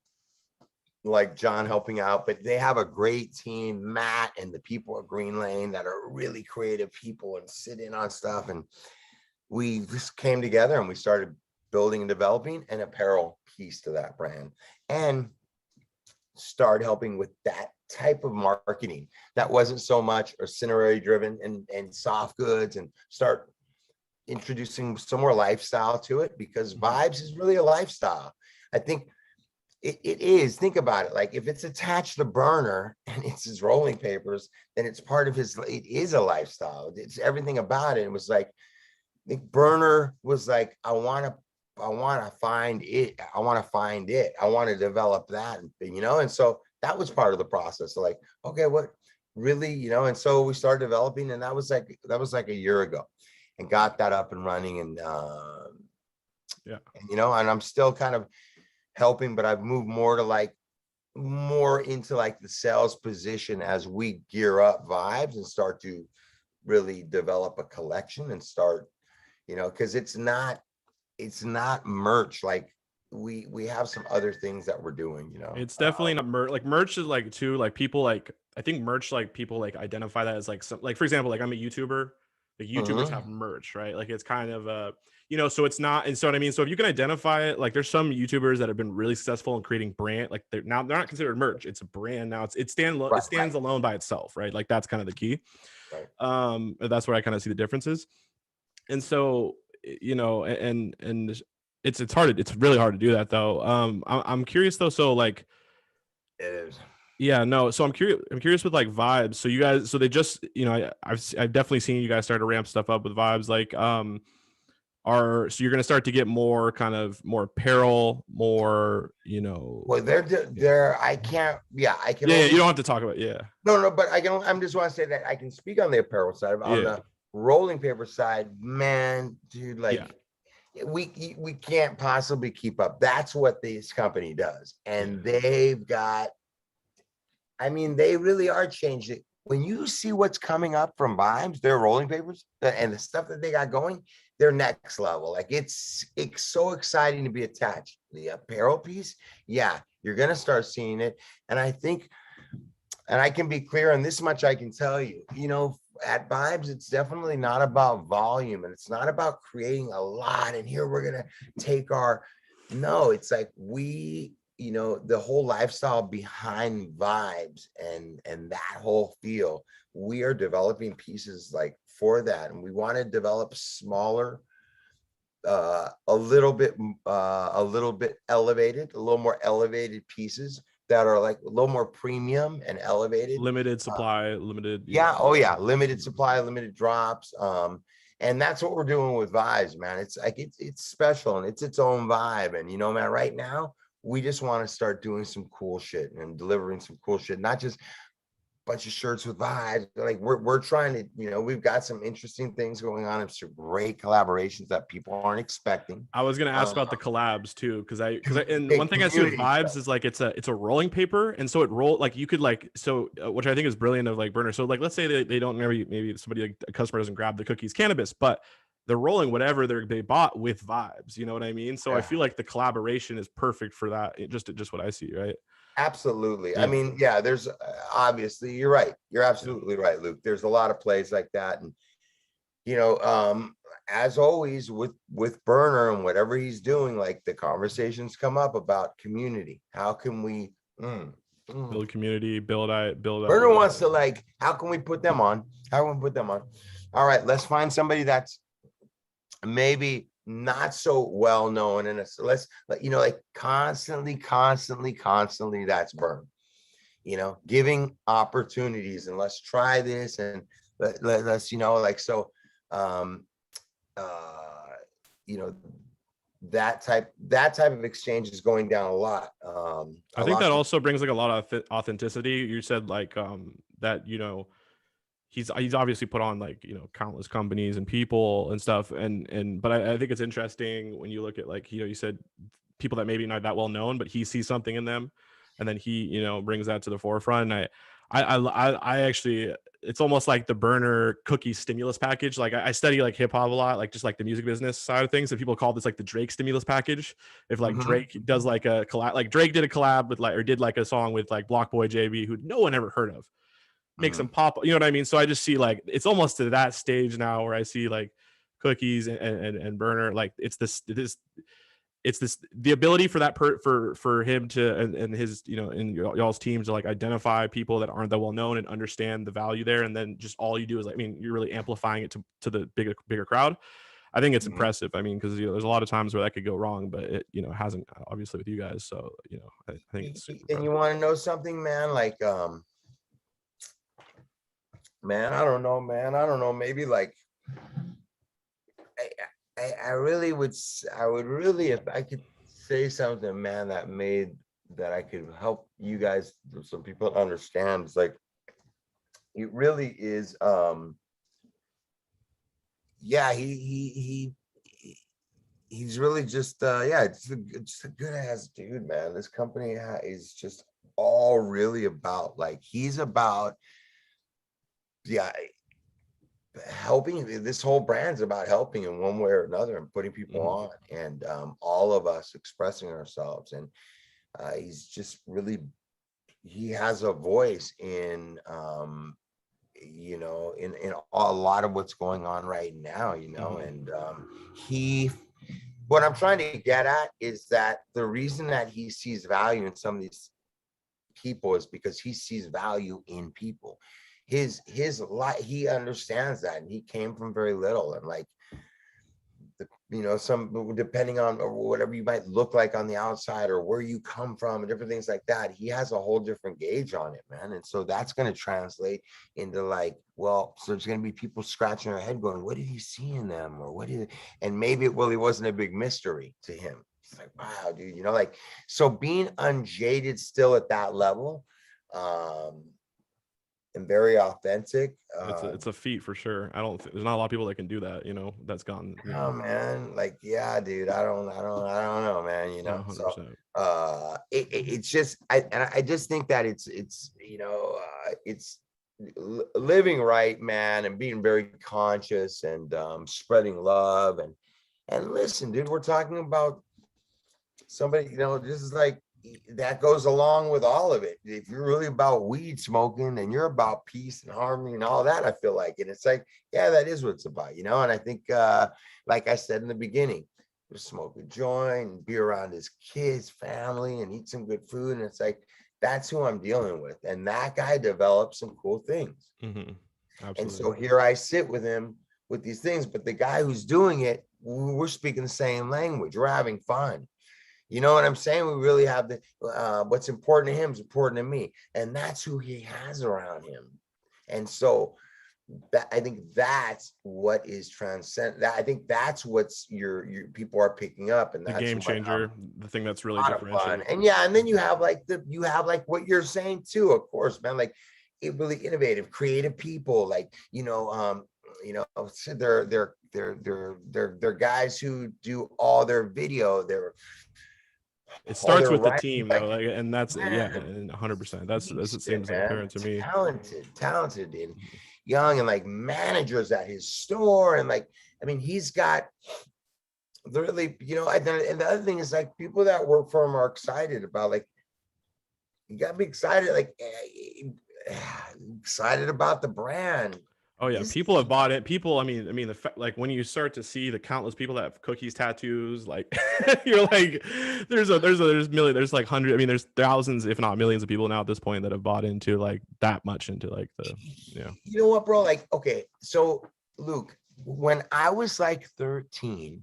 like John helping out, but they have a great team, Matt and the people at Green Lane, that are really creative people and sit in on stuff. And we just came together and we started building and developing an apparel piece to that brand, and start helping with that type of marketing that wasn't so much itinerary driven and soft goods, and start introducing some more lifestyle to it, because Vibes is really a lifestyle. I think it is. Think about it. Like if it's attached to Berner and it's his rolling papers, then it's part of his, it is a lifestyle. It's everything about it. It was like, I think Berner was like, I want to find it. I want to develop that, you know? And so that was part of the process. So like, okay, what really, you know? And so we started developing, and that was like a year ago, and got that up and running. And, Yeah. and, you know, and I'm still kind of helping, but I've moved more into like the sales position as we gear up Vibes and start to really develop a collection and start, you know, because it's not merch. Like we have some other things that we're doing, you know. It's definitely not merch. Like merch is like too, like people like, I think merch, like people like identify that as like some, like for example, like I'm a YouTuber. Like YouTubers have merch, right? Like it's kind of you know, so it's not, and so what I mean, so if you can identify it, like there's some YouTubers that have been really successful in creating brand, like they're not considered merch, it's a brand now. It stands alone by itself, right? Like that's kind of the key. Right. That's where I kind of see the differences. And so, you know, and it's hard, it's really hard to do that though. I'm curious though, so like It is. yeah, no. So I'm curious with like Vibes. So you guys, so they just, you know, I've definitely seen you guys start to ramp stuff up with Vibes. Like, so you're gonna start to get more kind of more apparel, more, you know. Well, they're I can't. Yeah, I can. Yeah, you don't have to talk about. Yeah. No, but I can. I'm just want to say that I can speak on the apparel side. On the rolling paper side, man, dude, like. Yeah. We can't possibly keep up. That's what this company does, and they've got. I mean, they really are changing it. When you see what's coming up from Vibes, their rolling papers and the stuff that they got going, they're next level. Like it's so exciting to be attached. The apparel piece, yeah, you're gonna start seeing it, and I think, and I can be clear on this much. I can tell you, you know, at Vibes, it's definitely not about volume, and it's not about creating a lot. And here we're gonna take no, it's like you know, the whole lifestyle behind Vibes and that whole feel, we are developing pieces like for that, and we want to develop smaller, a little bit elevated, a little more elevated pieces that are like a little more premium and elevated. Limited supply, limited. Yeah. Oh yeah. Limited supply, limited drops. And that's what we're doing with Vibes, man. It's like, it's special, and it's its own vibe. And you know, man, right now, we just want to start doing some cool shit and delivering some cool shit. Not just, bunch of shirts with vibes. Like we're trying to, we've got some interesting things going on and some great collaborations that people aren't expecting. I was gonna ask about the collabs too, because and big one thing I see with community vibes is like it's a rolling paper, and so it roll like you could like which I think is brilliant of like Berner. So like let's say they don't maybe somebody like a customer doesn't grab the cookies Cananbis, but they're rolling whatever they bought with vibes. You know what I mean? So I feel like the collaboration is perfect for that. Just what I see, right? Absolutely. Yeah. I mean, yeah, there's obviously, you're right. You're absolutely right, Luke. There's a lot of plays like that. And, as always with Berner and whatever he's doing, like the conversations come up about community. How can we Build community, build Berner wants to like, how can we put them on? How can we put them on? All right, let's find somebody that's maybe not so well known, and let's like constantly that's Burn, giving opportunities, and let's try this, and let's like, so that type of exchange is going down a lot. I think that also brings like a lot of authenticity. You said like that he's obviously put on like countless companies and people and stuff, but I think it's interesting when you look at like you said people that maybe not that well known, but he sees something in them, and then he brings that to the forefront. And I actually, it's almost like the Berner cookie stimulus package. Like I study like hip hop a lot, like just like the music business side of things, and people call this like the Drake stimulus package. If like Drake does like a collab, like Drake did a collab with like, or did like a song with like Block Boy JB, who no one ever heard of, makes them pop, you know what I mean? So I just see like it's almost to that stage now where I see like cookies and Berner, like it's the ability for that for him to and his and y'all's teams to like identify people that aren't that well known and understand the value there, and then just all you do is like, I mean, you're really amplifying it to the bigger crowd. I think it's impressive. I mean, because there's a lot of times where that could go wrong, but it hasn't, obviously, with you guys. So I think it's super and you want to know something, man? Like man, I don't know, maybe like I would really, if I could say something, man, that I could help you guys, so people understand. It's like, it really is, yeah, he's really just, yeah, it's a good ass dude, man. This company is just all really about, like, he's about, yeah, helping. This whole brand's about helping in one way or another and putting people on, and all of us expressing ourselves. And he's just really, he has a voice in in a lot of what's going on right now, and what I'm trying to get at is that the reason that he sees value in some of these people is because he sees value in people. His life, he understands that, and he came from very little, and like some, depending on whatever you might look like on the outside or where you come from and different things like that, he has a whole different gauge on it, man. And so that's going to translate into like, well, so there's going to be people scratching their head going, what did he see in them, or what did, and maybe it really wasn't a big mystery to him. It's like, wow, dude, like, so being unjaded still at that level, and very authentic. It's a feat for sure. There's not a lot of people that can do that, that's gone. Oh man, like, yeah, dude, I don't know, man, 100%. So it's just, I just think that it's it's living right, man, and being very conscious, and spreading love, and listen, dude, we're talking about somebody, this is like, that goes along with all of it. If you're really about weed smoking, and you're about peace and harmony and all that, I feel like, and it's like, yeah, that is what it's about, and I think, like I said in the beginning, just smoke a joint and be around his kids, family, and eat some good food, and it's like, that's who I'm dealing with, and that guy developed some cool things. And so here I sit with him with these things, but the guy who's doing it, we're speaking the same language, we're having fun. You know what I'm saying? We really have what's important to him is important to me. And that's who he has around him. And so I think that's what is transcend. I think that's what's your people are picking up, and that's the game changer, the thing that's really differentiating. And yeah, and then you have like what you're saying too, of course, man. Like, really innovative, creative people. Like, so they're guys who do all their video, It all starts their with the writing, team though, like, like, and that's yeah, man, and 100%. That's it beast, seems like man, apparent to me. talented and young, and like managers at his store, and like, I mean, he's got literally, and the other thing is, like, people that work for him are excited about, like, you gotta be excited, like, excited about the brand. Oh yeah, This people have bought it. People, I mean, like when you start to see the countless people that have cookies tattoos, like you're like, there's million, there's like hundred, I mean, there's thousands, if not millions, of people now at this point that have bought into like that much into like the, yeah. You know what, bro? Like, okay, so Luke, when I was like 13,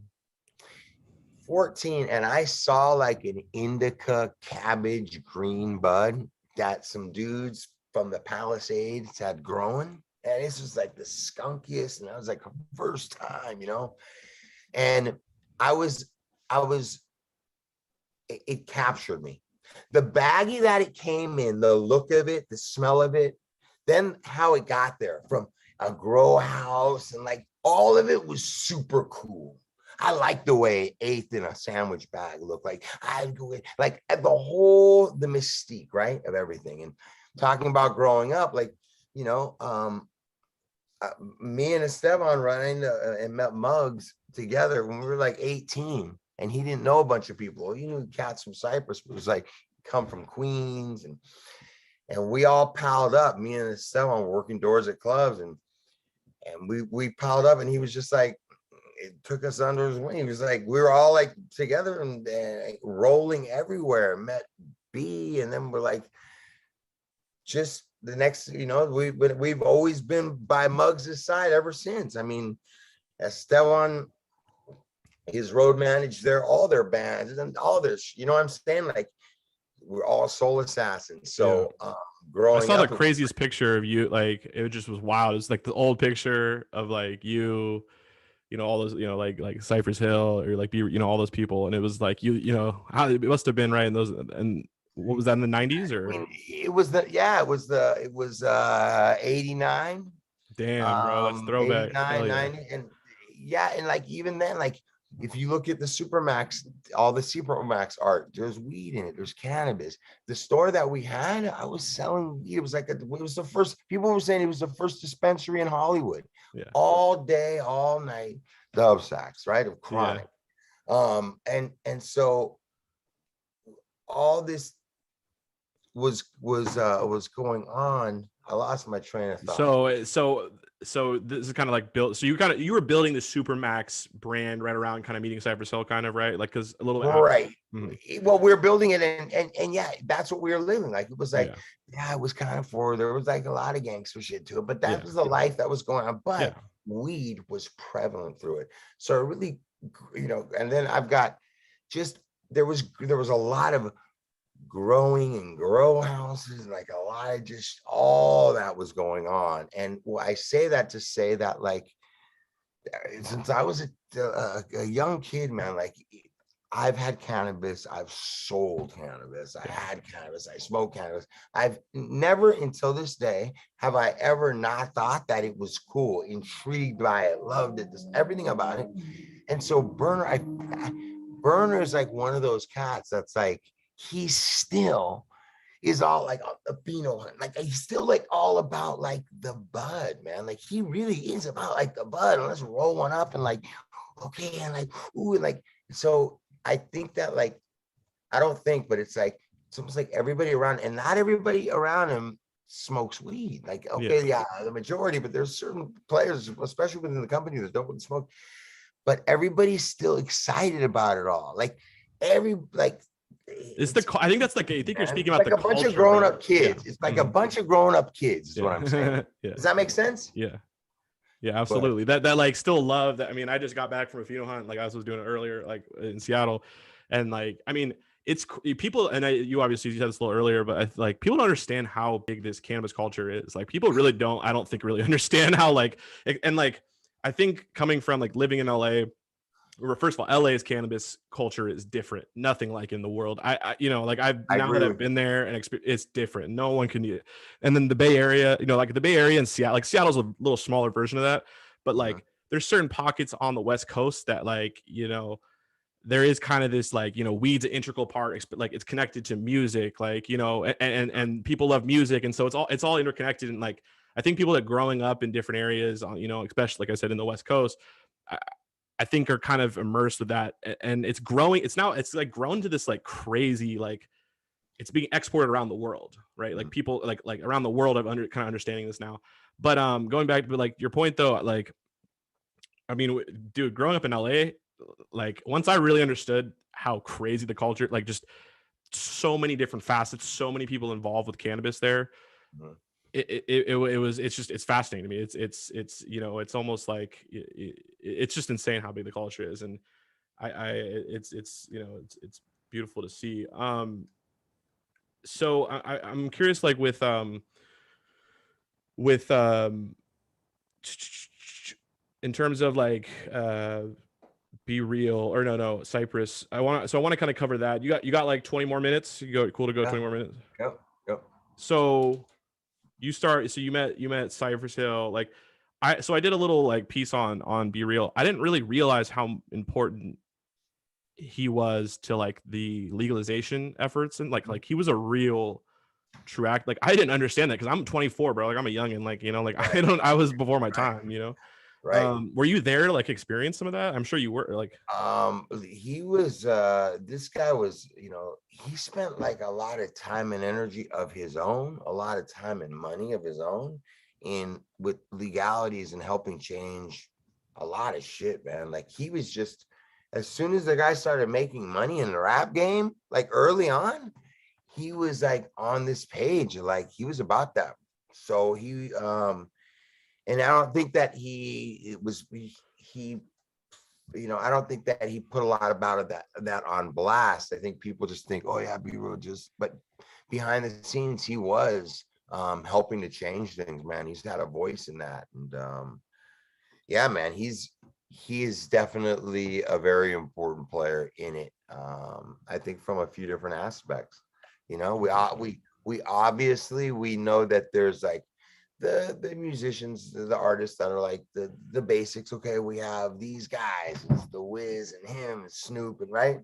14, and I saw like an indica cabbage green bud that some dudes from the Palisades had grown, and this was like the skunkiest, and I was like, first time, and I was, it captured me. The baggie that it came in, the look of it, the smell of it, then how it got there from a grow house, and like all of it was super cool. I like the way eighth in a sandwich bag looked like. Like the mystique, right, of everything. And talking about growing up, like, me and Esteban running and met Muggs together when we were like 18, and he didn't know a bunch of people. He knew cats from Cypress, but it was like come from Queens, and we all piled up. Me and Esteban working doors at clubs, and we piled up, and he was just like, it took us under his wing. He was like, we were all like together and rolling everywhere. Met B, and then we're like, just the next, we've always been by Muggs' side ever since. I mean, Esteban, his road managed all their bands and all this, you know what I'm saying? Like, we're all soul assassins. So growing I saw up, the craziest picture of you, like it just was wild. It's like the old picture of like you, all those, like Cypress Hill, or like all those people, and it was like it must have been right in those. And what was that, in the 90s or? I mean, it was 89. Damn, bro, that's throwback. 89, Hell yeah. 90. And yeah, and like even then, like if you look at the Supermax, all the Supermax art, there's weed in it, there's cannabis. The store that we had, I was selling weed. It was like it was the first, people were saying it was the first dispensary in Hollywood. Yeah. All day, all night, dub sacks, right? Of chronic. Yeah. And so all this was going on. I lost my train of thought. So this is kind of like built. So you were building the Supermax brand right around kind of meeting Cypress Hill, kind of, right? Like, because a little bit right. Well, we were building it, and yeah, that's what we were living. Like, it was like, it was kind of there was like a lot of gangster shit to it, but that was the life that was going on. But weed was prevalent through it. So it really, and then I've got there was a lot of growing and grow houses, like a lot of just all that was going on. And I say that to say that, like, since I was a young kid, man, like, I've had cannabis, I've sold cannabis, I had cannabis, I smoked cannabis. I've never until this day have I ever not thought that it was cool, intrigued by it, loved it, everything about it. And so Berner is like one of those cats that's like, he still is all like a pheno hunt. Like, he's still like all about like the bud, man. Like, he really is about like the bud. And let's roll one up and like, okay, and like, ooh, and like, so I think that, like, I don't think, but it's like, it's almost like everybody around, and not everybody around him smokes weed. Like, okay, the majority, but there's certain players, especially within the company, that don't really smoke. But everybody's still excited about it all. Like, I think that's like, I think you're speaking about like the a bunch culture, of grown up right? kids. It's like a bunch of grown up kids is what I'm saying. Does that make sense? Yeah, absolutely. That like still love that. I mean, I just got back from a pheno hunt, like I was doing it earlier, like in Seattle, and like, I mean, it's people, and you obviously said this a little earlier, but like, people don't understand how big this cannabis culture is. Like, people really don't, I don't think, really understand how, like, and like, I think coming from like living in LA, first of all, LA's cannabis culture is different. Nothing like in the world. I've I now agree that I've with been there and it's different. No one can. And then the Bay Area, like the Bay Area and Seattle, like Seattle's a little smaller version of that, but you. like there's certain pockets on the West Coast that there is kind of this weed's an integral part, like it's connected to music, like and people love music, and so it's all interconnected. And like I think people that growing up in different areas, especially like I said in the West Coast, I think are kind of immersed with that, and it's growing. It's like grown to this like crazy, like it's being exported around the world, right? Like people like around the world kind of understanding this now. But going back to like your point though, like I mean, dude, growing up in LA, like once I really understood how crazy the culture, like just so many different facets, so many people involved with cannabis there. Mhm. It's fascinating to me. It's almost like it's just insane how big the culture is, and it's beautiful to see. So I'm curious, like with in terms of like Be Real, or no Cypress. I want to kind of cover that. You got like 20 more minutes. Cool to go Yeah. 20 more minutes. Yep. So you met Cypress Hill. Like I did a little like piece on Be Real. I didn't really realize how important he was to like the legalization efforts, and like he was a real true act. Like I didn't understand that because I'm 24, bro. Like I'm a youngin. Like like Right. I was before my Right. time. Right. Were you there to like experience some of that? I'm sure you were. Like He was this guy was, he spent like a lot of time and energy of his own, a lot of time and money of his own in with legalities and helping change a lot of shit, man. Like he was just, as soon as the guy started making money in the rap game, like early on, he was like on this page, like he was about that. So he and I don't think that he I don't think that he put a lot about that on blast. I think people just think, oh yeah, Be Real but behind the scenes, he was helping to change things, man. He's had a voice in that. And yeah, man, he is definitely a very important player in it. I think from a few different aspects. We obviously we know that there's like the musicians, the artists that are like the basics. Okay, we have these guys, it's the Wiz and him, and Snoop, and right.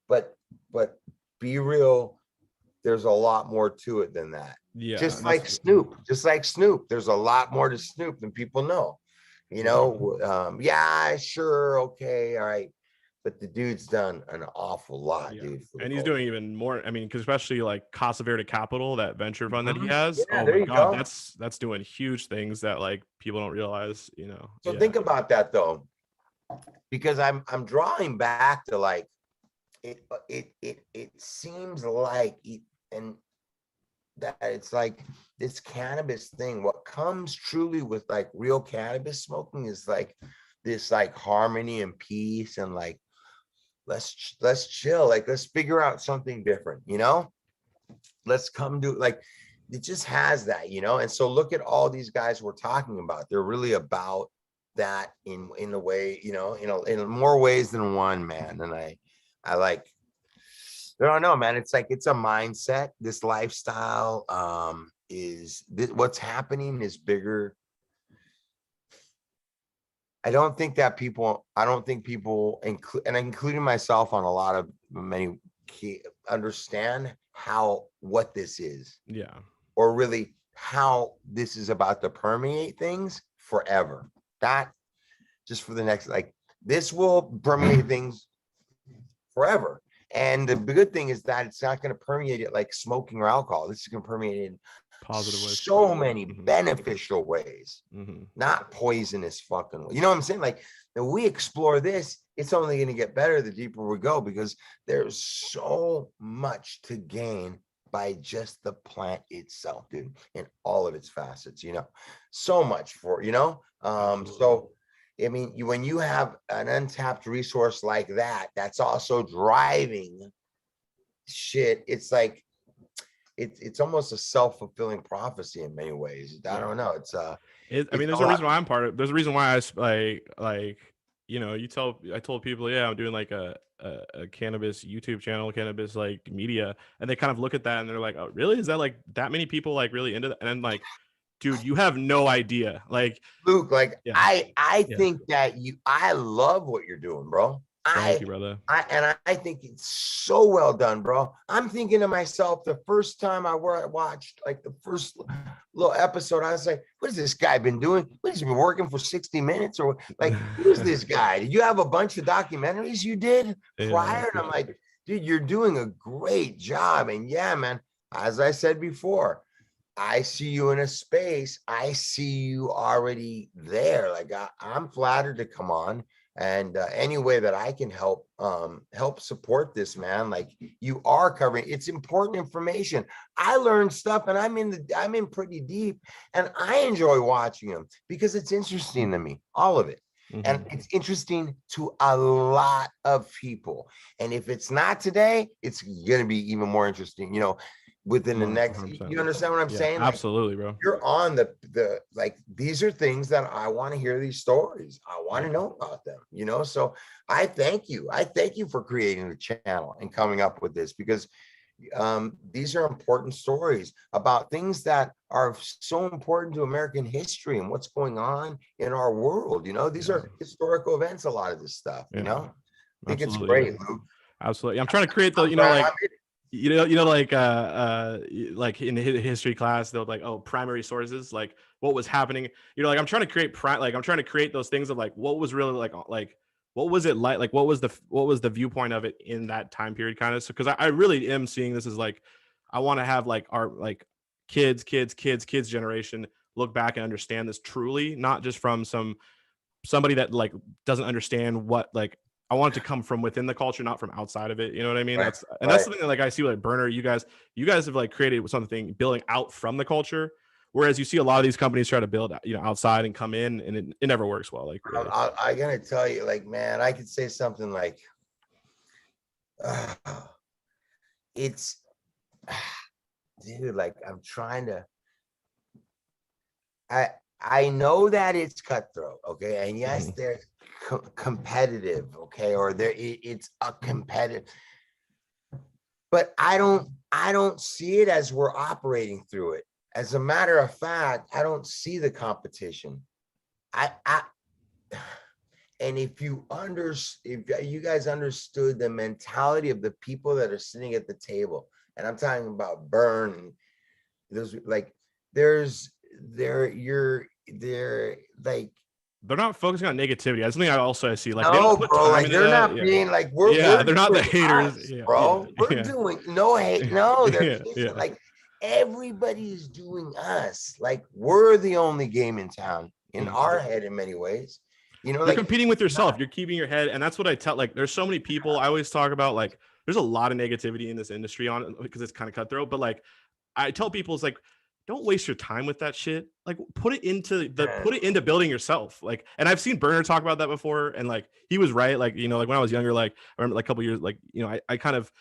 But Be Real, there's a lot more to it than that. yeah, Just like Snoop, there's a lot more to Snoop than people know. Yeah, sure, okay, all right. But the dude's done an awful lot, yeah. dude. For the And he's culture. doing even more. I mean, because especially like Casa Verde Capital, that venture fund that he Mhm. has. Yeah, Oh there my you God, go. that's doing huge things that like people don't realize. So Yeah, think about that though, because I'm drawing back to like it seems like and that it's like this cannabis thing. What comes truly with like real cannabis smoking is like this like harmony and peace and like let's chill, like let's figure out something different, let's come to like it just has that, and so look at all these guys we're talking about. They're really about that in a way, in more ways than one, man. And I like, I don't know, man. It's like it's a mindset. This lifestyle is this, what's happening is bigger. I don't think people, and including myself on a lot of many key, understand what this is, yeah, or really how this is about to permeate things forever. That just for the next, like this will permeate things forever. And the good thing is that it's not going to permeate it like smoking or alcohol. This is going to permeate it in positive ways. so many Mhm. beneficial ways, Mhm. not poisonous fucking way. You know what I'm saying? Like, if we explore this, it's only going to get better the deeper we go, because there's so much to gain by just the plant itself, dude, in all of its facets, so much so I mean, when you have an untapped resource like that, that's also driving shit. It's like it's almost a self-fulfilling prophecy in many ways. I Yeah. don't know. I it's mean, a there's a lot. reason why I'm part of. There's a reason why I like I told people, yeah, I'm doing like a cannabis YouTube channel, cannabis like media, and they kind of look at that and they're like, oh, really? Is that like that many people like really into that? And I'm like, dude, you have no idea. Like, Luke, like yeah, I yeah. think that I love what you're doing, bro. Thank you, brother. I think it's so well done, bro. I'm thinking to myself, the first time I watched like the first little episode, I was like, what has this guy been doing? What has he been working for 60 minutes? Or like, who is this guy? Did you have a bunch of documentaries you did Yeah, I prior? And I'm like, dude, you're doing a great job. And yeah, man, as I said before, I see you in a space. I see you already there. Like I'm flattered to come on, and any way that I can help support this, man. Like you are covering, it's important information. I learned stuff, and I'm in pretty deep, and I enjoy watching them because it's interesting to me, all of it. And it's interesting to a lot of people. And if it's not today, it's gonna be even more interesting. Within the next, 100%. you understand what I'm saying? Like, Absolutely, bro. you're on the like, these are things that I want to hear, these stories. I want to know about them, So I thank you. I thank you for creating the channel and coming up with this, because these are important stories about things that are so important to American history and what's going on in our world. These are historical events, a lot of this stuff, I think it's great, Luke. Absolutely. I'm trying to create the, like in history class, they'll like, oh, primary sources, like what was happening, like I'm trying to create those things of like, what was really like, what was it like what was the viewpoint of it in that time period, kind of. So, cause I really am seeing this as like, I want to have like our like kids generation look back and understand this truly, not just from somebody that like doesn't understand what, like, I want it to come from within the culture, not from outside of it. You know what I mean? Right, That's something that like I see like Berner, you guys have like created something building out from the culture. Whereas you see a lot of these companies try to build, outside and come in, and it never works well. Like, really. I gotta tell you, like, man, I could say something like, it's, dude, like I'm trying to, I know that it's cutthroat, okay, and yes, there's competitive, okay, or it's a competitive, but I don't see it as we're operating through it. As a matter of fact, I don't see the competition. And if you guys understood the mentality of the people that are sitting at the table, and I'm talking about Burn, and there's like, they're like, they're not focusing on negativity. That's something I see. Like, no, they don't put bro, time like into they're that. not being like, we're they're not the doing haters, us, bro. We're doing no hate. No, there isn't. Like, everybody's doing us. Like, we're the only game in town in our head in many ways. You're Like, competing with yourself. You're keeping your head, and that's what I tell. Like, there's so many people. I always talk about like, there's a lot of negativity in this industry because it's kind of cutthroat. But like, I tell people, it's like, don't waste your time with that shit. Like, put it into building yourself. Like, and I've seen Berner talk about that before, and like he was right. Like, like when I was younger, like I remember like a couple years, like I kind of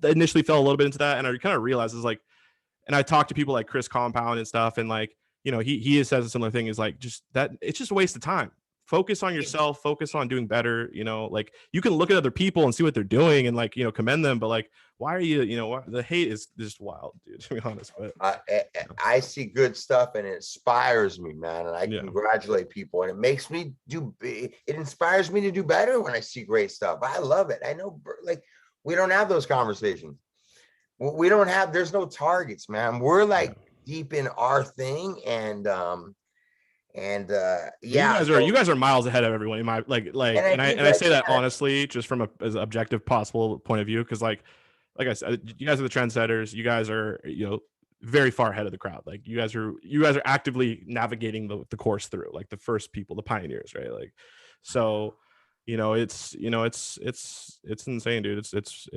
initially fell a little bit into that, and I kind of realized it's like, and I talked to people like Chris Compound and stuff, and like he says a similar thing, is like, just that it's just a waste of time. Focus on yourself, focus on doing better. Like, you can look at other people and see what they're doing and like, commend them, but like, why are you, the hate is just wild, dude, to be honest. But I see good stuff, and it inspires me, man. And I congratulate people, and it makes me it inspires me to do better when I see great stuff. I love it. I know, like, we don't have those conversations. We don't have, there's no targets, man. We're like deep in our thing, and you guys are miles ahead of everyone in my and I say that honestly, just from as an objective possible point of view, because like I said, you guys are the trendsetters. You guys are very far ahead of the crowd. Like, you guys are actively navigating the course through, like, the first people, the pioneers, right? Like, so it's insane, dude. It's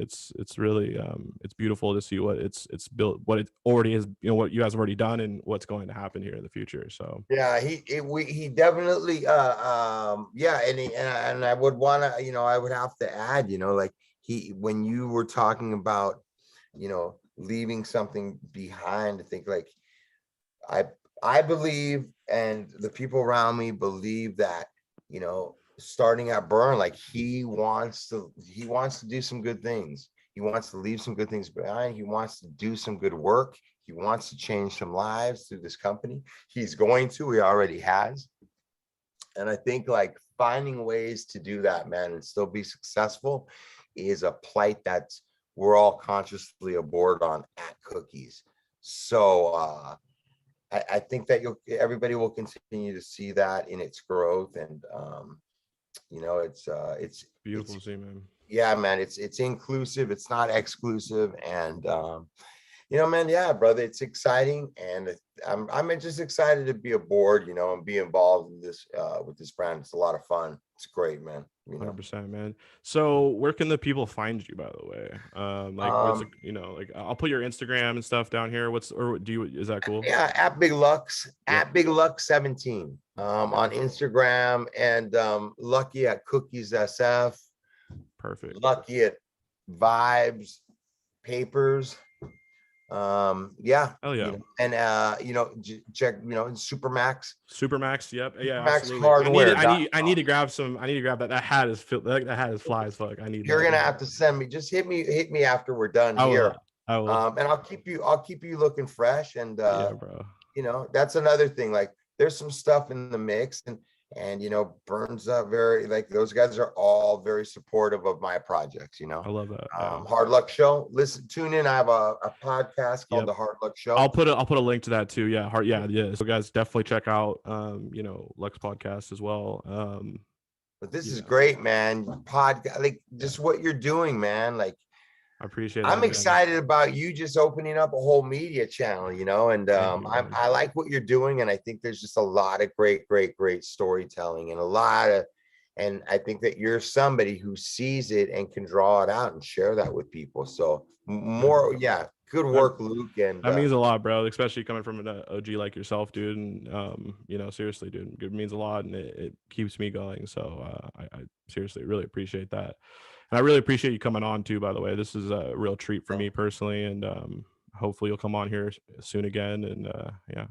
really it's beautiful to see what it's built, what it already is, what you guys have already done, and what's going to happen here in the future. So yeah, he definitely and I would want to, I would have to add, like, when you were talking about leaving something behind, I think, like, I believe, and the people around me believe, that starting at Burn, like he wants to do some good things. He wants to leave some good things behind. He wants to do some good work. He wants to change some lives through this company. He's going to, he already has. And I think like finding ways to do that, man, and still be successful is a plight that we're all consciously aboard on at Cookies. So I think that everybody will continue to see that in its growth. And you know, it's Beautiful to see, man. yeah, man, it's inclusive, it's not exclusive. And you know, man, yeah, brother, it's exciting. And I'm just excited to be aboard, you know, and be involved in this with this brand. It's a lot of fun. It's great, man. You know, 100%, man. So where can the people find you, by the way? Like what's you know, like I'll put your Instagram and stuff down here. Is that cool? yeah, at Big Lux, Yeah. at Big Lux 17 on Instagram, and Lucky at Cookies SF, Perfect. Lucky at Vibes Papers. Yeah. Oh yeah. You know, and you know, check, you know, Supermax. Supermax. Yep. Yeah. Supermax Absolutely. Hardware. I need to grab some. I need to grab that. That hat is that hat is fly as fuck. I need. You're that. gonna have to send me. Just hit me after we're done I will. here. I will. And I'll keep you looking fresh. And yeah, bro. you know, that's another thing. Like there's some stuff in the mix, and you know, Burns up very, like those guys are all very supportive of my projects, you know. I love that. Hard Luck Show. Tune in. I have a podcast called The Hard Luck Show. I'll put a link to that too. Yeah. Yeah. So guys, definitely check out you know, Lux podcast as well. But this is great, man. Podcast, like just what you're doing, man. Like I appreciate it. I'm excited about you just opening up a whole media channel, you know, and I like what you're doing. And I think there's just a lot of great storytelling and I think that you're somebody who sees it and can draw it out and share that with people. So good work, Luke. And that means a lot, bro, especially coming from an OG like yourself, dude. And you know, seriously, dude, it means a lot, and it keeps me going. So I seriously really appreciate that. And I really appreciate you coming on too, by the way. This is a real treat for me personally. And hopefully you'll come on here soon again. And yeah.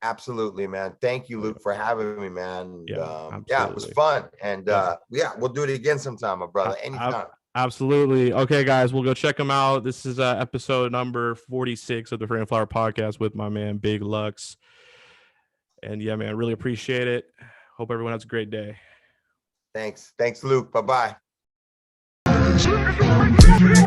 Absolutely, man. Thank you, Luke, for having me, man. Yeah, it was fun. And we'll do it again sometime, my brother. Anytime. Absolutely. Okay, guys, we'll go check them out. This is episode number 46 of the Frame Flower podcast with my man, Big Lux. And yeah, man, really appreciate it. Hope everyone has a great day. Thanks, Luke. Bye-bye. Thank you.